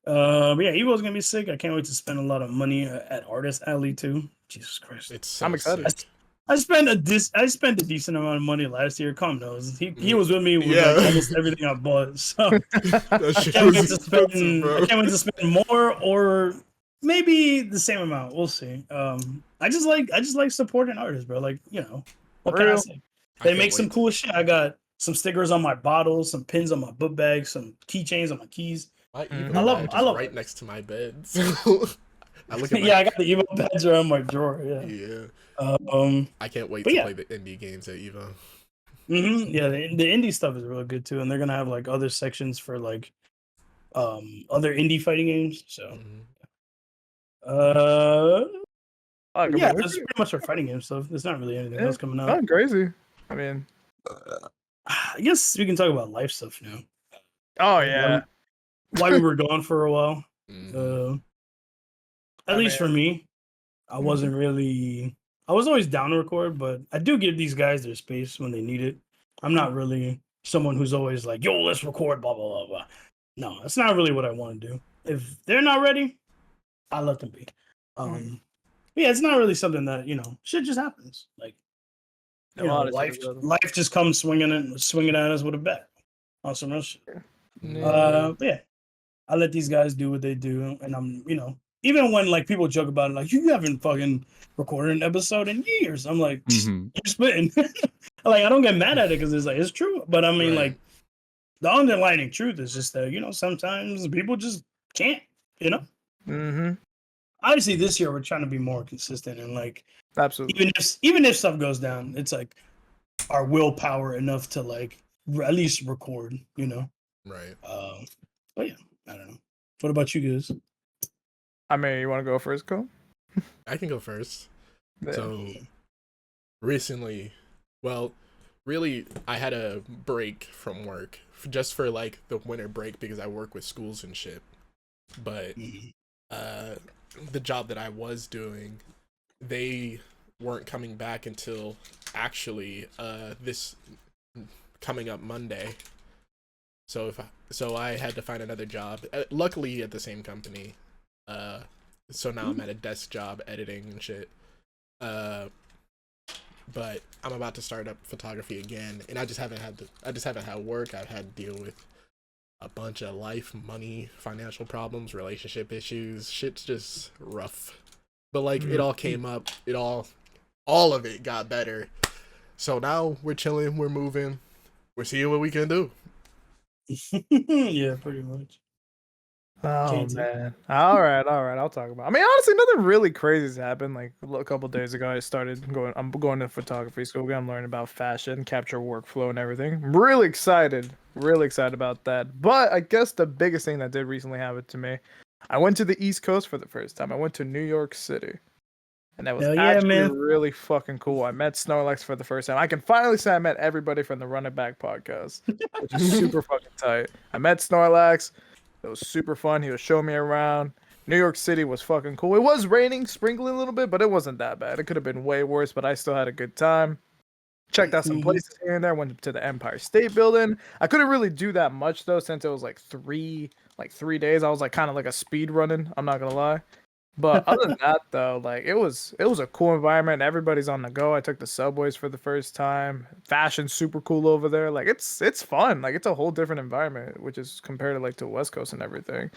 But yeah, Evo's gonna be sick. I can't wait to spend a lot of money at Artist Alley too. Jesus Christ. It's so I'm excited. sick. I spent a decent amount of money last year. Calm knows. He was with me with Yeah. like almost everything I bought. So That I shit can't was wait to expensive, spend. bro. I can't wait to spend more or maybe the same amount. We'll see. I just like supporting artists, bro. Like what can I Real. say? I They can't make some wait. cool shit. I got some stickers on my bottles, some pins on my book bag, some keychains on my keys. My Mhm. Evo I love- badge I is love right it. next to my bed. So I look at my Yeah, I got the Evo badge around my drawer. Yeah. yeah. I can't wait but to yeah. play the indie games at Evo. Yeah, the indie stuff is really good too, and they're gonna have like other sections for like other indie fighting games. So Mhm. yeah, that's pretty much our fighting game stuff. There's not really anything else coming out. Nothing crazy. I mean, I guess we can talk about life stuff now. oh yeah. Why we were gone for a while. Mhm. At I least mean- for me, I wasn't really. I was always down to record, but I do give these guys their space when they need it. I'm not really someone who's always like, "Yo, let's record," blah blah blah blah. No, that's not really what I want to do. If they're not ready, I let them be. Yeah, it's not really something that shit just happens. Like A lot of life, shit, brother. life just comes swinging at us with a bat on some real shit. Yeah. But yeah, I let these guys do what they do, and I'm even when like people joke about it, like you haven't fucking recorded an episode in years. I'm like, Mhm. you're spitting. Like I don't get mad at it because it's true, but I mean Right. like the underlying truth is just that sometimes people just can't. Mm-hmm. Obviously, this year we're trying to be more consistent and like Absolutely. even if stuff goes down, it's like our willpower enough to like at least record. Right. But yeah, I don't know. What about you guys? I mean, you want to go first, Cole? I can go first. Yeah. So recently, well, really, I had a break from work just for like the winter break because I work with schools and shit. But the job that I was doing, they weren't coming back until actually this coming up Monday. So I had to find another job. Luckily at the same company. So now I'm at a desk job editing and shit. But I'm about to start up photography again, and I just haven't had work. I've had to deal with a bunch of life, money, financial problems, relationship issues. Shit's just rough. But like it all came up. All of it got better. So now we're chilling, we're moving, we're seeing what we can do. Yeah, pretty much. Oh Canti. man! All right, I'll talk about. I mean, honestly, nothing really crazy has happened. Like a couple days ago, I started going. I'm going to photography school. I'm learning about fashion, capture workflow, and everything. I'm really excited about that. But I guess the biggest thing that did recently happen to me, I went to the East Coast for the first time. I went to New York City, and that was Hell yeah, actually man. really fucking cool. I met Snorlax for the first time. I can finally say I met everybody from the Run It Back podcast, which is super fucking tight. I met Snorlax. It was super fun. He was showing me around. New York City was fucking cool. It was raining, sprinkling a little bit, but it wasn't that bad. It could have been way worse, but I still had a good time. Checked out some places here and there. Went to the Empire State Building. I couldn't really do that much though, since it was like 3 days. I was like kind of like a speed running. I'm not gonna lie. But other than that though, like it was a cool environment. Everybody's on the go. I took the subways for the first time. Fashion's super cool over there. Like it's fun. Like it's a whole different environment, which is compared to like to West Coast and everything.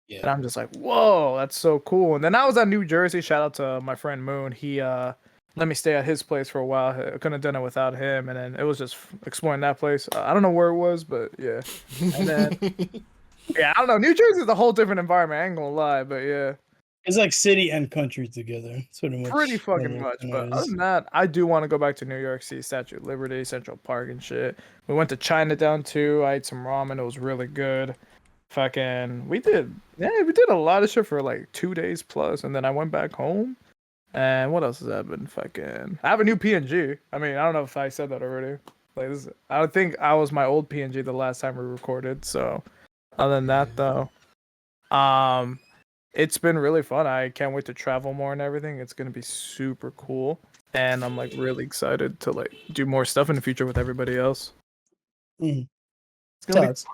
Yeah. And I'm just like, whoa, that's so cool. And then I was at New Jersey. Shout out to my friend Moon. He let me stay at his place for a while. I couldn't have done it without him. And then it was just exploring that place. I don't know where it was, but yeah. And then yeah, I don't know. New Jersey is a whole different environment. I ain't gonna lie, but yeah. It's like city and country together. Pretty fucking much. But other than that, I do want to go back to New York, see Statue of Liberty, Central Park and shit. We went to Chinatown too. I ate some ramen. It was really good. We did a lot of shit for like 2 days plus, and then I went back home. And what else has happened? I have a new PNG. I mean, I don't know if I said that already. Like I think I was my old PNG the last time we recorded. So, other than that, though, it's been really fun. I can't wait to travel more and everything. It's gonna be super cool, and I'm like really excited to like do more stuff in the future with everybody else. Mm. It's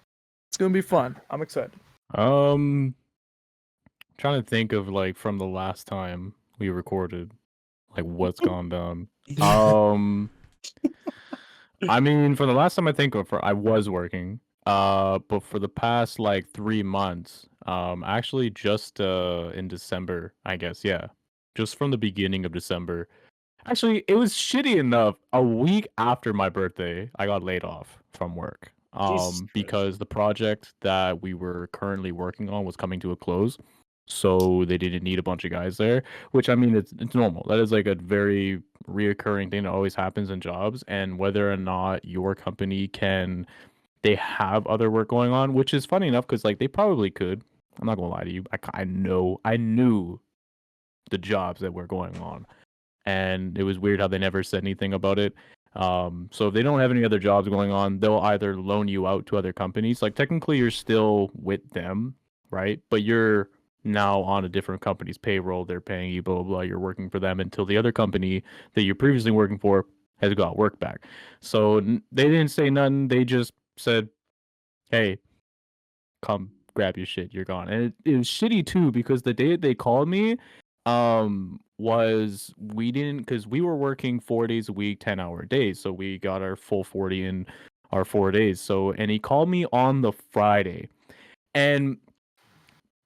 gonna be fun. I'm excited. Trying to think of like from the last time we recorded, like what's gone down. I mean, for the last time I think of, I was working. But for the past like 3 months, actually just in December, I guess, yeah, just from the beginning of December. Actually, it was shitty enough. A week after my birthday, I got laid off from work. Because the project that we were currently working on was coming to a close. So they didn't need a bunch of guys there, which I mean, it's normal. That is like a very reoccurring thing that always happens in jobs. And whether or not your company they have other work going on, which is funny enough because like they probably could. I'm not gonna lie to you. I knew the jobs that were going on, and it was weird how they never said anything about it. So if they don't have any other jobs going on, they'll either loan you out to other companies. Like technically, you're still with them, right? But you're now on a different company's payroll. They're paying you, blah blah blah. You're working for them until the other company that you're previously working for has got work back. So they didn't say nothing. They just said, hey, come grab your shit, you're gone. And it was shitty too because the day they called me was because we were working 4 days a week, 10-hour days, so we got our full 40 in our 4 days. So and he called me on the Friday, and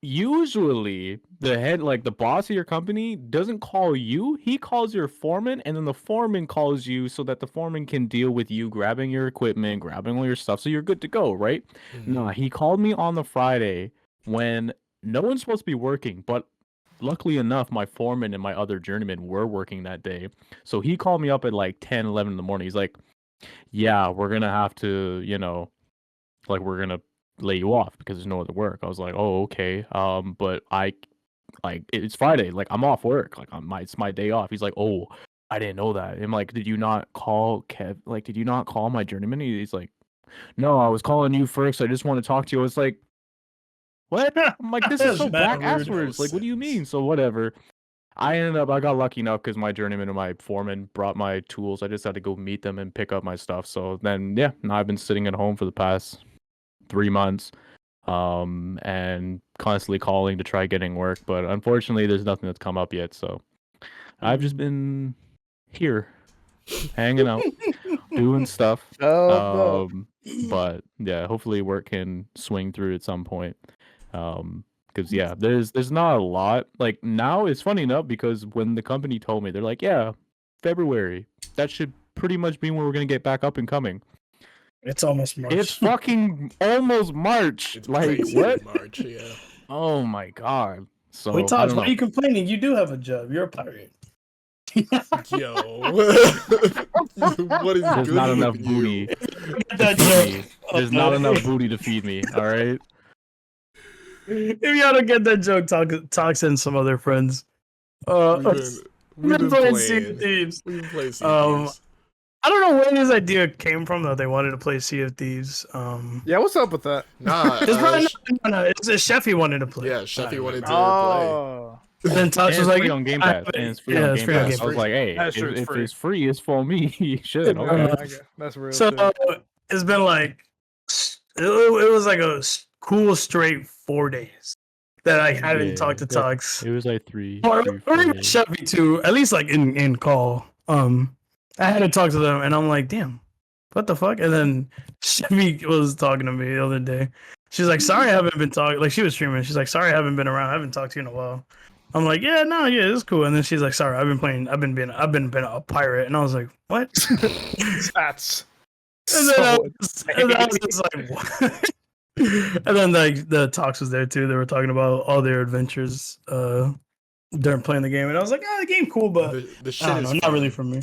usually the head, like the boss of your company, doesn't call you. He calls your foreman, and then the foreman calls you so that the foreman can deal with you grabbing your equipment, grabbing all your stuff, so you're good to go, right? No, he called me on the Friday when no one's supposed to be working, but luckily enough, my foreman and my other journeyman were working that day. So he called me up at like 10, 11 in the morning. He's like, yeah, we're gonna have to, like we're gonna lay you off because there's no other work. I was like, oh, okay. But it's Friday, like I'm off work, like it's my day off. He's like, oh, I didn't know that. I'm like, did you not call Kev? Like, did you not call my journeyman? He's like, no, I was calling you first. I just want to talk to you. I was like, what? I'm like, this is so back asswards. Like, what do you mean? So whatever. I got lucky enough because my journeyman and my foreman brought my tools. I just had to go meet them and pick up my stuff. So then, yeah, now I've been sitting at home for the past 3 months, and constantly calling to try getting work. But unfortunately, there's nothing that's come up yet. So I've just been here, hanging out, doing stuff. But yeah, hopefully work can swing through at some point. Because yeah, there's not a lot. Like now, it's funny enough because when the company told me, they're like, yeah, February. That should pretty much be when we're gonna get back up and coming. It's almost March. It's fucking almost March. It's like crazy what? March, yeah. Oh my god. So wait, Todd, why are you complaining? You do have a job. You're a pirate. Yo, what is There's good not enough with booty. That to feed joke. me. There's not enough booty to feed me. All right. If y'all don't get that joke, talk send some other friends. We've been playing playing Sea of Thieves. We've been playing Sea of Thieves. I don't know where this idea came from that they wanted to play Sea of Thieves. Yeah, what's up with that? Nah, It's probably no. It's a Sheffy wanted to play. yeah, Sheffy wanted to play. Oh, And then Tox And was it's like, free on Game I Pass. have it. And it's free Yeah, on it's Game free on Pass. Game I was Pass. like, hey, That if, shit's if free. it's free, it's for me. You should. Yeah, Okay. I get- that's real So shit. it's been like it was like a cool straight 4 days that I haven't Yeah, talked to that- Tox. It was like three. Or three, even 4 days. Chevy too, at least like in call. I had to talk to them and I'm like, damn, what the fuck? And then Chevy was talking to me the other day. She's like, sorry I haven't been talking, like she was streaming. She's like, sorry I haven't been around, I haven't talked to you in a while. I'm like, yeah, no, yeah, it's cool. And then she's like, sorry, I've been being a pirate. And I was like, what? That's And then, so and then I was just like, what? And then like the Talks was there too. They were talking about all their adventures during playing the game, and I was like, the game cool, but The I shit don't is know, fun. not really for me.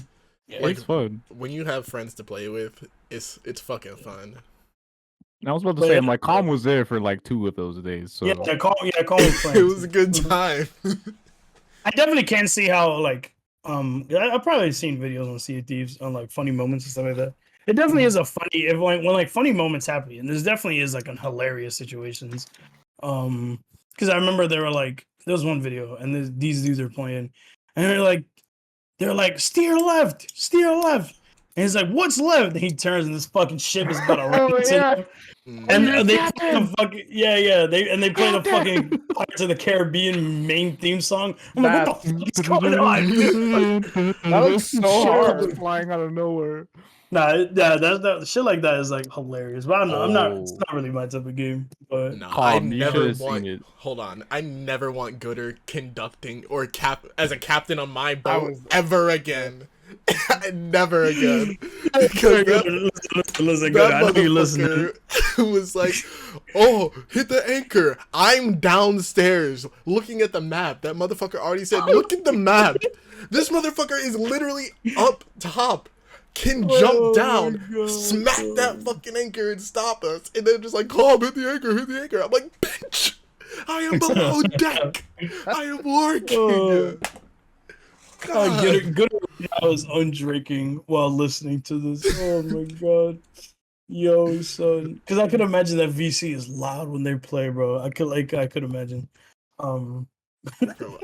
Yeah, Like, it's fun. when you have friends to play with, it's fucking fun. I was about to But say, yeah. I'm like, Calm was there for like 2 of those days. So Yeah, call was playing. It was a too. good time. I definitely can see how like I've probably seen videos on Sea of Thieves on like funny moments and stuff like that. It definitely is a funny if like when like funny moments happen, and there's definitely is like on hilarious situations. Because I remember there was one video and these dudes are playing, and they're like steer left, and he's like, what's left? And he turns and this fucking ship is about to run into them. And they play the fucking they play the fucking Pirates of the Caribbean main theme song. I'm like, what the fuck is going on? That looks so hard. Flying out of nowhere. Nah, yeah, that shit like that is like hilarious. But I'm not. It's Oh. not really my type of game. But No, Calm, I you never should've want. seen it. Hold on, I never want Gooder conducting or as a captain on my I boat was- ever again. Never again. Because listen, that I know you listening. motherfucker was like, "Oh, hit the anchor." I'm downstairs looking at the map. That motherfucker already said, "Look at the map." This motherfucker is literally up top. Can jump down, smack that fucking anchor and stop us, and then just like, "Calm, hit the anchor, hit the anchor." I'm like, "Bitch, I am below deck. I am working." God. Good. I was undrinking while listening to this. Oh my god, yo, son. Because I could imagine that VC is loud when they play, bro. I could imagine. Bro,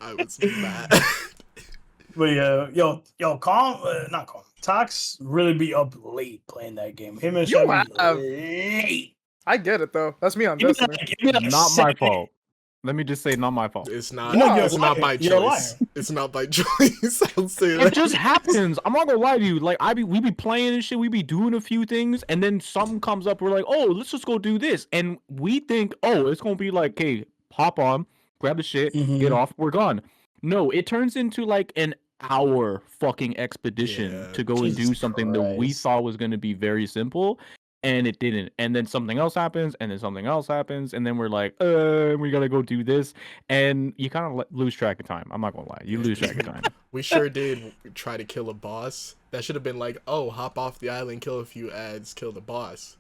I was mad. But yeah, yo, Calm, not Calm. Tox really be up late playing that game. Him and You Chevy have- late. I get it though. That's me on Give me Destiny. like- give me like Not my 7 fault. Let me just say, not my fault. It's not. You know you're it's a not liar. by You're a choice. liar. It's not by choice. I'll say It that. just happens. I'm not gonna lie to you. Like we be playing and shit. We be doing a few things, and then something comes up. We're like, oh, let's just go do this, and we think, oh, it's gonna be like, hey, hop on, grab the shit, Mhm. get off, we're gone. No, it turns into like an hour fucking expedition Yeah. to go and do Jesus something that we Christ. thought was gonna be very simple. And it didn't. And then something else happens, and then something else happens, and then we're like, we gotta go do this. And you kind of lose track of time. I'm not gonna lie. You lose track of time. We sure did try to kill a boss. That should have been like, oh, hop off the island, kill a few ads, kill the boss.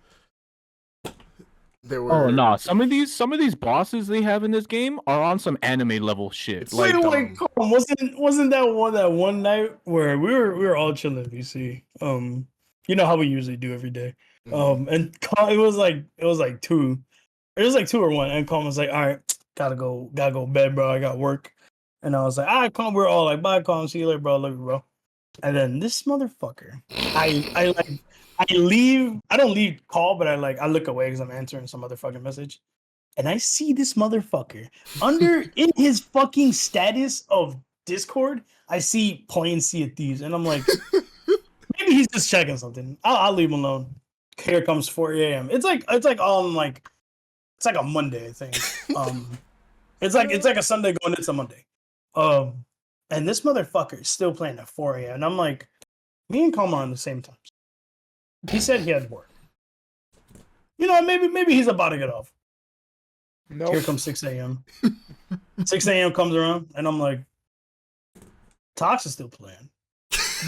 There were. Oh no! Some of these bosses they have in this game are on some anime level shit. It's Like, Wait, come on. Wasn't that one night where we were all chilling VC? You know how we usually do every day. Mhm. And it was like 2. It was like 2 or 1, and Colin was like, "All right, gotta go bed, bro. I got work." And I was like, "All right, Colin." We're all like, "Bye, Colin. See you later, bro. Love you, bro." And then this motherfucker, I leave. I don't leave call, but I look away because I'm answering some other fucking message, and I see this motherfucker in his fucking status of Discord. I see playing Sea of Thieves, and I'm like, maybe he's just checking something. I'll leave him alone. Here comes 4 a.m. It's like it's like a Monday, I think. It's like a Sunday going into Monday. And this motherfucker is still playing at 4 a.m. And I'm like, me and Kalma on the same time. He said he had work. You know, maybe he's about to get off. Nope. Here comes 6 a.m. 6 a.m. comes around, and I'm like, Tox is still playing.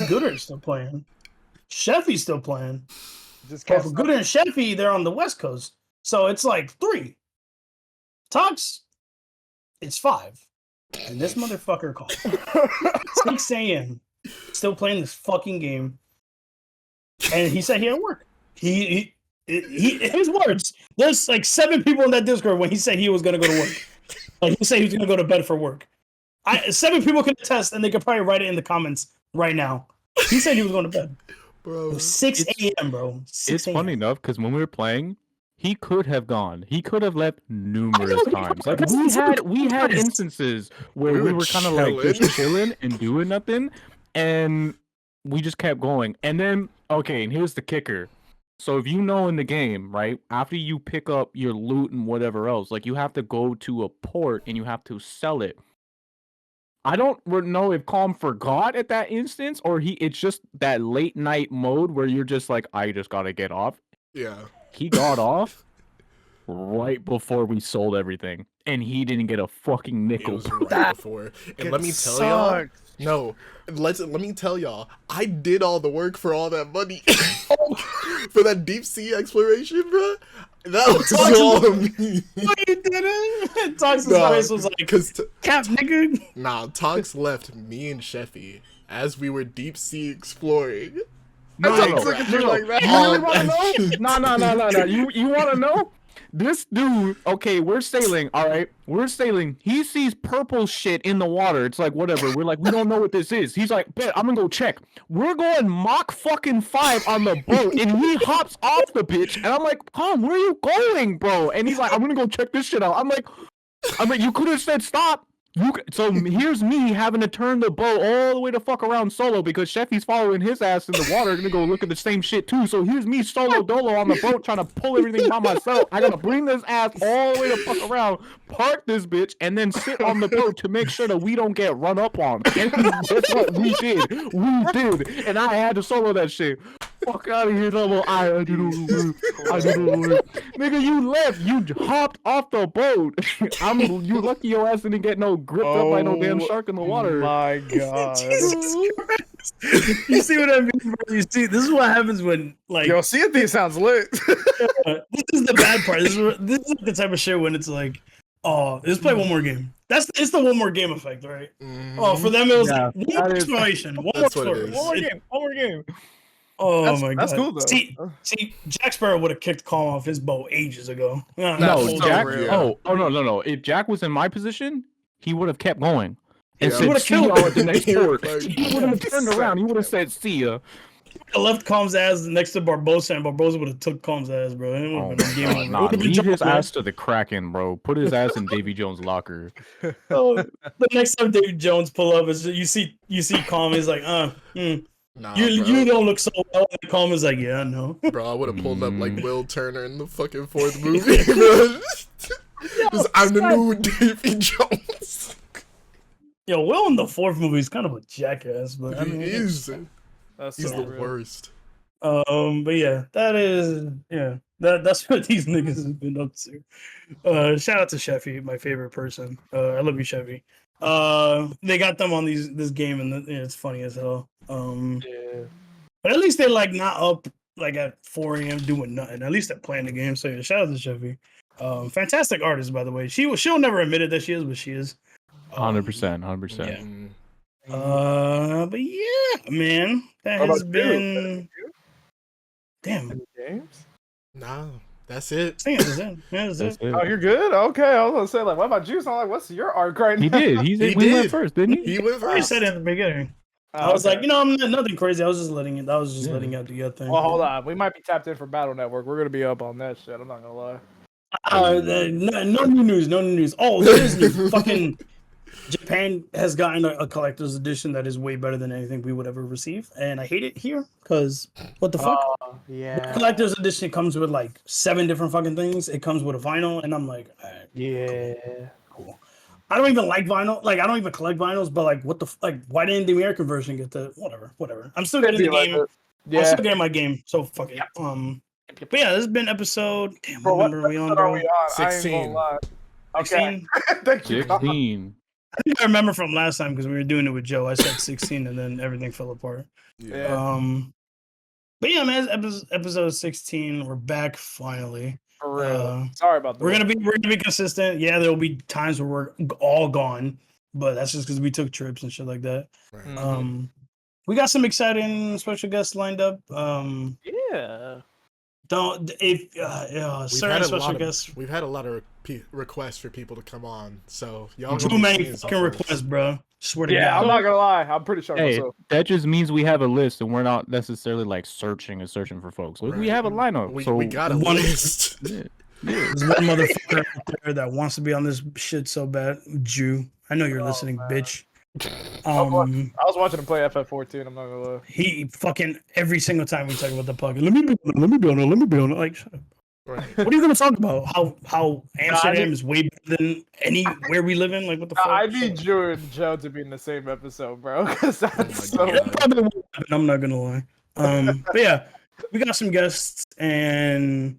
Gooder is still playing. Sheffy's still playing. Just But can't for stop. Gooder and Sheffy, they're on the West Coast. So it's like 3. Tox, it's 5. And this motherfucker called 6 a.m. Still playing this fucking game. and he said he had to work. He his words. There's like 7 people in that Discord when he said he was gonna go to work. Like he said he was gonna go to bed for work. 7 people can attest, and they could probably write it in the comments right now. He said he was going to bed. Bro, It was 6 a.m., bro. 6 It's funny enough because when we were playing, he could have gone. He could have left numerous times. Like we had instances where we were kind of like just chilling and doing nothing, and we just kept going. And then okay, and here's the kicker. So if you know in the game, right, after you pick up your loot and whatever else, like you have to go to a port and you have to sell it. I don't know if Calm forgot at that instance or it's just that late night mode where you're just like, I just gotta get off. yeah. He got off right before we sold everything, and he didn't get a fucking It nickel. was right before. And let me tell y'all. No, let me tell y'all. I did all the work for all that money. For that deep sea exploration, bro. That was all me. No, you didn't. Tox's face was like, cap, nigga. Nah, Tox left me and Sheffy as we were deep sea exploring. No. Look at you like that. You really want to know? No. You want to know? This dude, okay, we're sailing, all right? We're sailing. He sees purple shit in the water. It's like, whatever. We're like, we don't know what this is. He's like, bet, I'm gonna go check. We're going Mach fucking 5 on the boat, and he hops off the bitch, and I'm like, Calm, where are you going, bro? And he's like, I'm gonna go check this shit out. I'm like, you could have said stop. So here's me having to turn the boat all the way to fuck around solo because Sheffy's following his ass in the water, gonna go look at the same shit too. So here's me solo dolo on the boat trying to pull everything by myself. I gotta bring this ass all the way to fuck around, park this bitch, and then sit on the boat to make sure that we don't get run up on. And that's what we did. We did, and I had to solo that shit. Fuck out of here, double. I did all the work. I did all the work. Nigga, you left. You hopped off the boat. You lucky your ass didn't get no gripped up by no damn shark in the water. My God. Jesus Christ. You see what I mean, bro? You see, this is what happens when, like, Yo, C&D sounds lit. this is the bad part. This is the type of shit when it's like, oh, let's play one more game. It's the one more game effect, right? Oh, for them it was like, one more exploration, one more exploration. One more game. Oh my god, that's cool though. See, Jack Sparrow would have kicked Calm off his boat ages ago. No, Jack. real. No. If Jack was in my position, he would have kept going and Yeah. said, would've "See y'all killed at the next port." Like, He would have turned around. He would have said, "See ya." I left Calm's ass next to Barbosa, and Barbosa would have took Calm's ass, bro. It Oh would have been game over. It nah, would've been leave jump, his man. ass to the Kraken, bro. Put his ass in Davy Jones' locker. Oh, the next time David Jones pull up, is you see Calm. He's like, nah, you bro. don't look so well. And Calm is like, yeah, I know. Bro, I would have pulled up like Will Turner in the fucking 4th movie, bro. 'Cause I'm the new Davy Jones. Yo, Will in the 4th movie is kind of a jackass, but I mean, He's That's the so real. worst. but yeah, that's what these niggas have been up to. Shout out to Sheffy, my favorite person. I love you, Sheffy. They got them on this game, and it's funny as hell. Yeah. But at least they're like not up like at 4 a.m. doing nothing. At least they're playing the game. So yeah, shout out to Sheffy. Fantastic artist, by the way. She'll never admit it that she is, but she is. 100%. Yeah. But yeah, man, that What has about been. you? Damn. Any games? Nah, that's it. I think that's it. Yeah, that's it. Oh, you're good? Okay. I was gonna say, like, what about Juice? I'm like, what's your arc right now? He did. He We went did. first, didn't he? He went I first. said it at the beginning. Oh, I was okay. like, I'm nothing crazy. I was just letting it. I was just letting out the other thing. Well, hold on. We might be tapped in for Battle Network. We're gonna be up on that shit. I'm not gonna lie. No new news. No new news. Oh, there's new. Fucking Japan has gotten a collector's edition that is way better than anything we would ever receive, and I hate it here because what the fuck? The Yeah. collector's edition comes with like 7 different fucking things. It comes with a vinyl, and I'm like, all right, Yeah. cool. I don't even like vinyl. Like I don't even collect vinyls, but like what the like? Why didn't the American version get the whatever? I'm still getting the game. I'm Yeah. still getting my game, so fuck it. But yeah, this has been episode. Damn, Bro, what what number are we on, episode are bro? we on? 16. I ain't gonna lie. Okay. 16? Thank you. 16. I think I remember from last time because we were doing it with Joe. I said 16, and then everything fell apart. Yeah. But yeah, man, it's episode 16. We're back finally. For real. Sorry about that. We're gonna be consistent. Yeah, there will be times where we're all gone, but that's just because we took trips and shit like that. Right. Mm-hmm. we got some exciting special guests lined up. Yeah. Don't if certain special guests. We've had a lot of requests for people to come on, so y'all Too many fucking requests, bro. Swear to Yeah, God. I'm not gonna lie. I'm pretty sure Hey, myself. that just means we have a list, and we're not necessarily like searching for folks. Like, we Right. have a lineup. We got a one- list. Yeah. There's one motherfucker out there that wants to be on this shit so bad. Jew. I know you're listening, man. bitch. I was watching him play FF14. I'm not gonna lie. He fucking every single time we talk about the pocket. Let me be on it. Like, shut up. Right. What are you gonna talk about? How Amsterdam need- is way better than anywhere we live in? Like, what the fuck? I need Drew and Joe to be in the same episode, bro. Because that's Oh my so. God. Probably won't happen, I'm not gonna lie. But yeah, we got some guests, and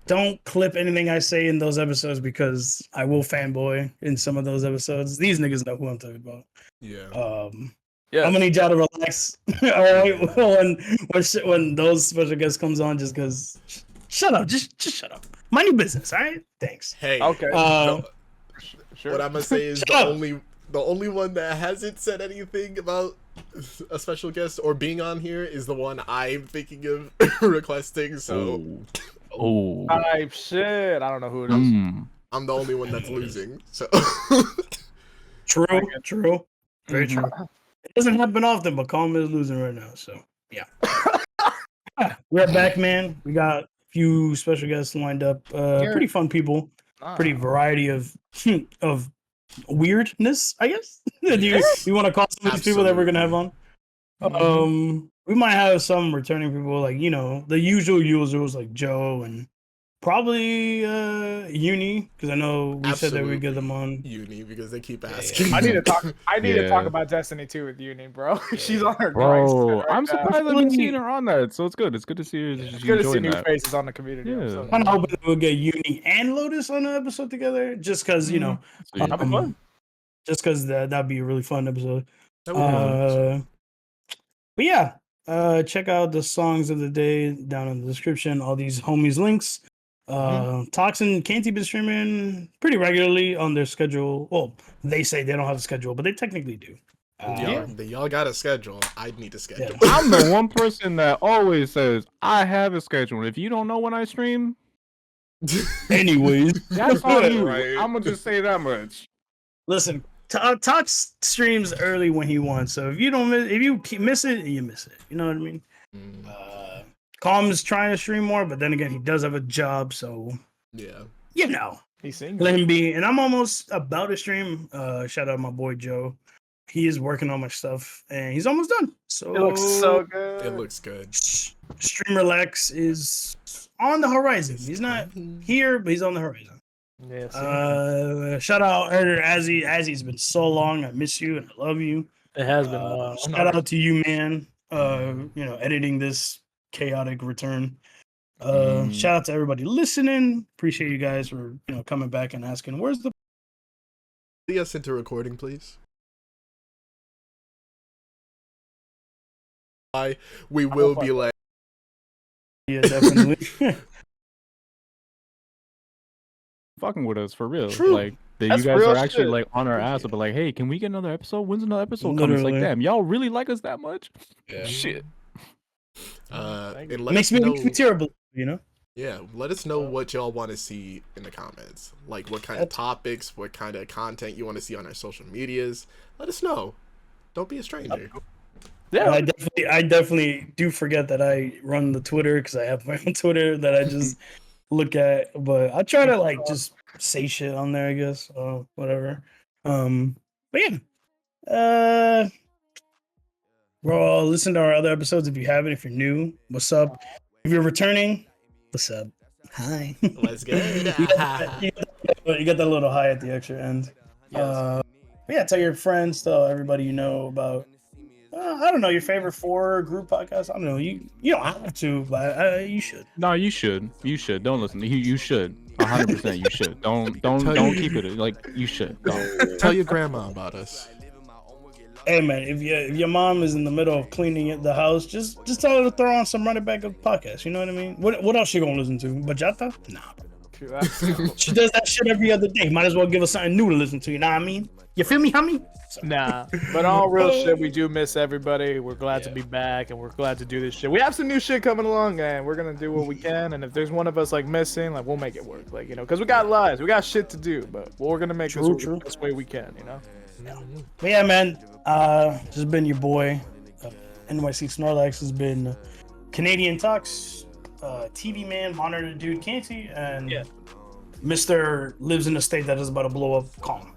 don't clip anything I say in those episodes because I will fanboy in some of those episodes. These niggas know who I'm talking about. Yeah. Yeah. I'm gonna need y'all to relax. All right, when those special guests comes on, just because. Shut up, just shut up. Mind your business, all right? Thanks. Hey. Okay. Sure. What I'm gonna say is Shut the up. only one that hasn't said anything about a special guest or being on here is the one I'm thinking of requesting. So Oh. Type shit. I don't know who it is. Mm. I'm the only one that's losing. So True. Very Mhm. true. It doesn't happen often, but Calm is losing right now. So yeah. We're back, man. We got a few special guests lined up. Pretty fun people. Pretty variety of weirdness, I guess. Do you want to call some of these people that we're gonna have on? We might have some returning people, like the usual users like Joe and probably Uni, because I know we said that we get them on. Uni because they keep asking. I need to talk. I need to Yeah. talk about Destiny 2 with Uni, bro. She's on her Bro, grind. I'm surprised I've been seeing her on that, so it's good. It's good to see her. It's She's good to see enjoying new that. faces on the community. I'm Yeah. so- Kind of hoping that we'll get Uni and Lotus on an episode together, just because So, yeah. That'd be fun. just because that'd be a really fun episode. That would be fun. But yeah, check out the songs of the day down in the description. All these homies links. Tox and Canti been streaming pretty regularly on their schedule. Well, they say they don't have a schedule, but they technically do. Y'all got a schedule. I need a schedule. I'm the one person that always says I have a schedule. If you don't know when I stream, Anyways, that's on you. Right. I'm gonna just say that much. listen, Tox streams early when he wants. So if you miss it, you miss it. You know what I mean? Mm, Calm is trying to stream more, but then again, he does have a job, so yeah. He's singing. let him be. And I'm almost about to stream. Shout out my boy Joe. He is working on my stuff, and he's almost done. So It looks so good. It looks good. Stream Relax is on the horizon. He's not here, but he's on the horizon. Yeah. Shout out Azzy. Azzy's been so long. I miss you and I love you. It has been a while. Shout out to you, man. Editing this chaotic return. Shout out to everybody listening. Appreciate you guys for coming back and asking where's the See us into recording, please. We will be like. yeah, definitely. Fucking with us for real. True. Like that That's you guys real are actually shit. like on our ass, but like, hey, can we get another episode? When's another episode coming? It's like, Literally. damn, y'all really like us that much? Yeah. Shit. And let makes us me know. terrible, Yeah, let us know what y'all want to see in the comments. Like what kind of topics, what kind of content you want to see on our social medias. Let us know. Don't be a stranger. Yeah. I definitely do forget that I run the Twitter because I have my own Twitter that I just look at, but I try to just say shit on there, I guess. Whatever. But yeah. Bro, listen to our other episodes if you haven't. If you're new, what's up? If you're returning, what's up? Hi. Let's go. you got that little hi at the extra end. Yes. But yeah, tell your friends, tell everybody you know about. I don't know, your favorite 4 group podcasts. I don't know. You don't have to, but you should. No, you should. You should. Don't listen. You should. 100%. You should. Don't keep it. Like you should. Don't. Tell your grandma about us. Hey man, if your mom is in the middle of cleaning the house, just tell her to throw on some Run It Back Up podcast. You know what I mean? What else she gonna listen to? Bachata? Nah. She does that shit every other day. Might as well give us something new to listen to. You know what I mean? You feel me, homie? Nah, but all real shit, we do miss everybody. We're glad to be back, and we're glad to do this shit. We have some new shit coming along, and we're gonna do what we can. And if there's one of us like missing, like we'll make it work, like because we got lives, we got shit to do, but we're gonna make this work the best way we can, But yeah, man, this has been your boy. NYC Snorlax has been Canadian Tux, TV man, monitor dude, Canti, and Mr. lives in a state that is about to blow up. Calm.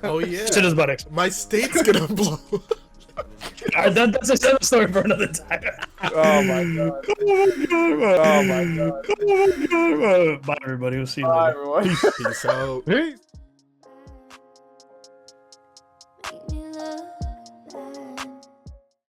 Oh yeah, Shit is about to my state's gonna blow. That's another story for another time. Oh my god. Oh my god. Oh my god. Bye, everybody. We'll see you later. Bye, everyone. Peace out. Peace.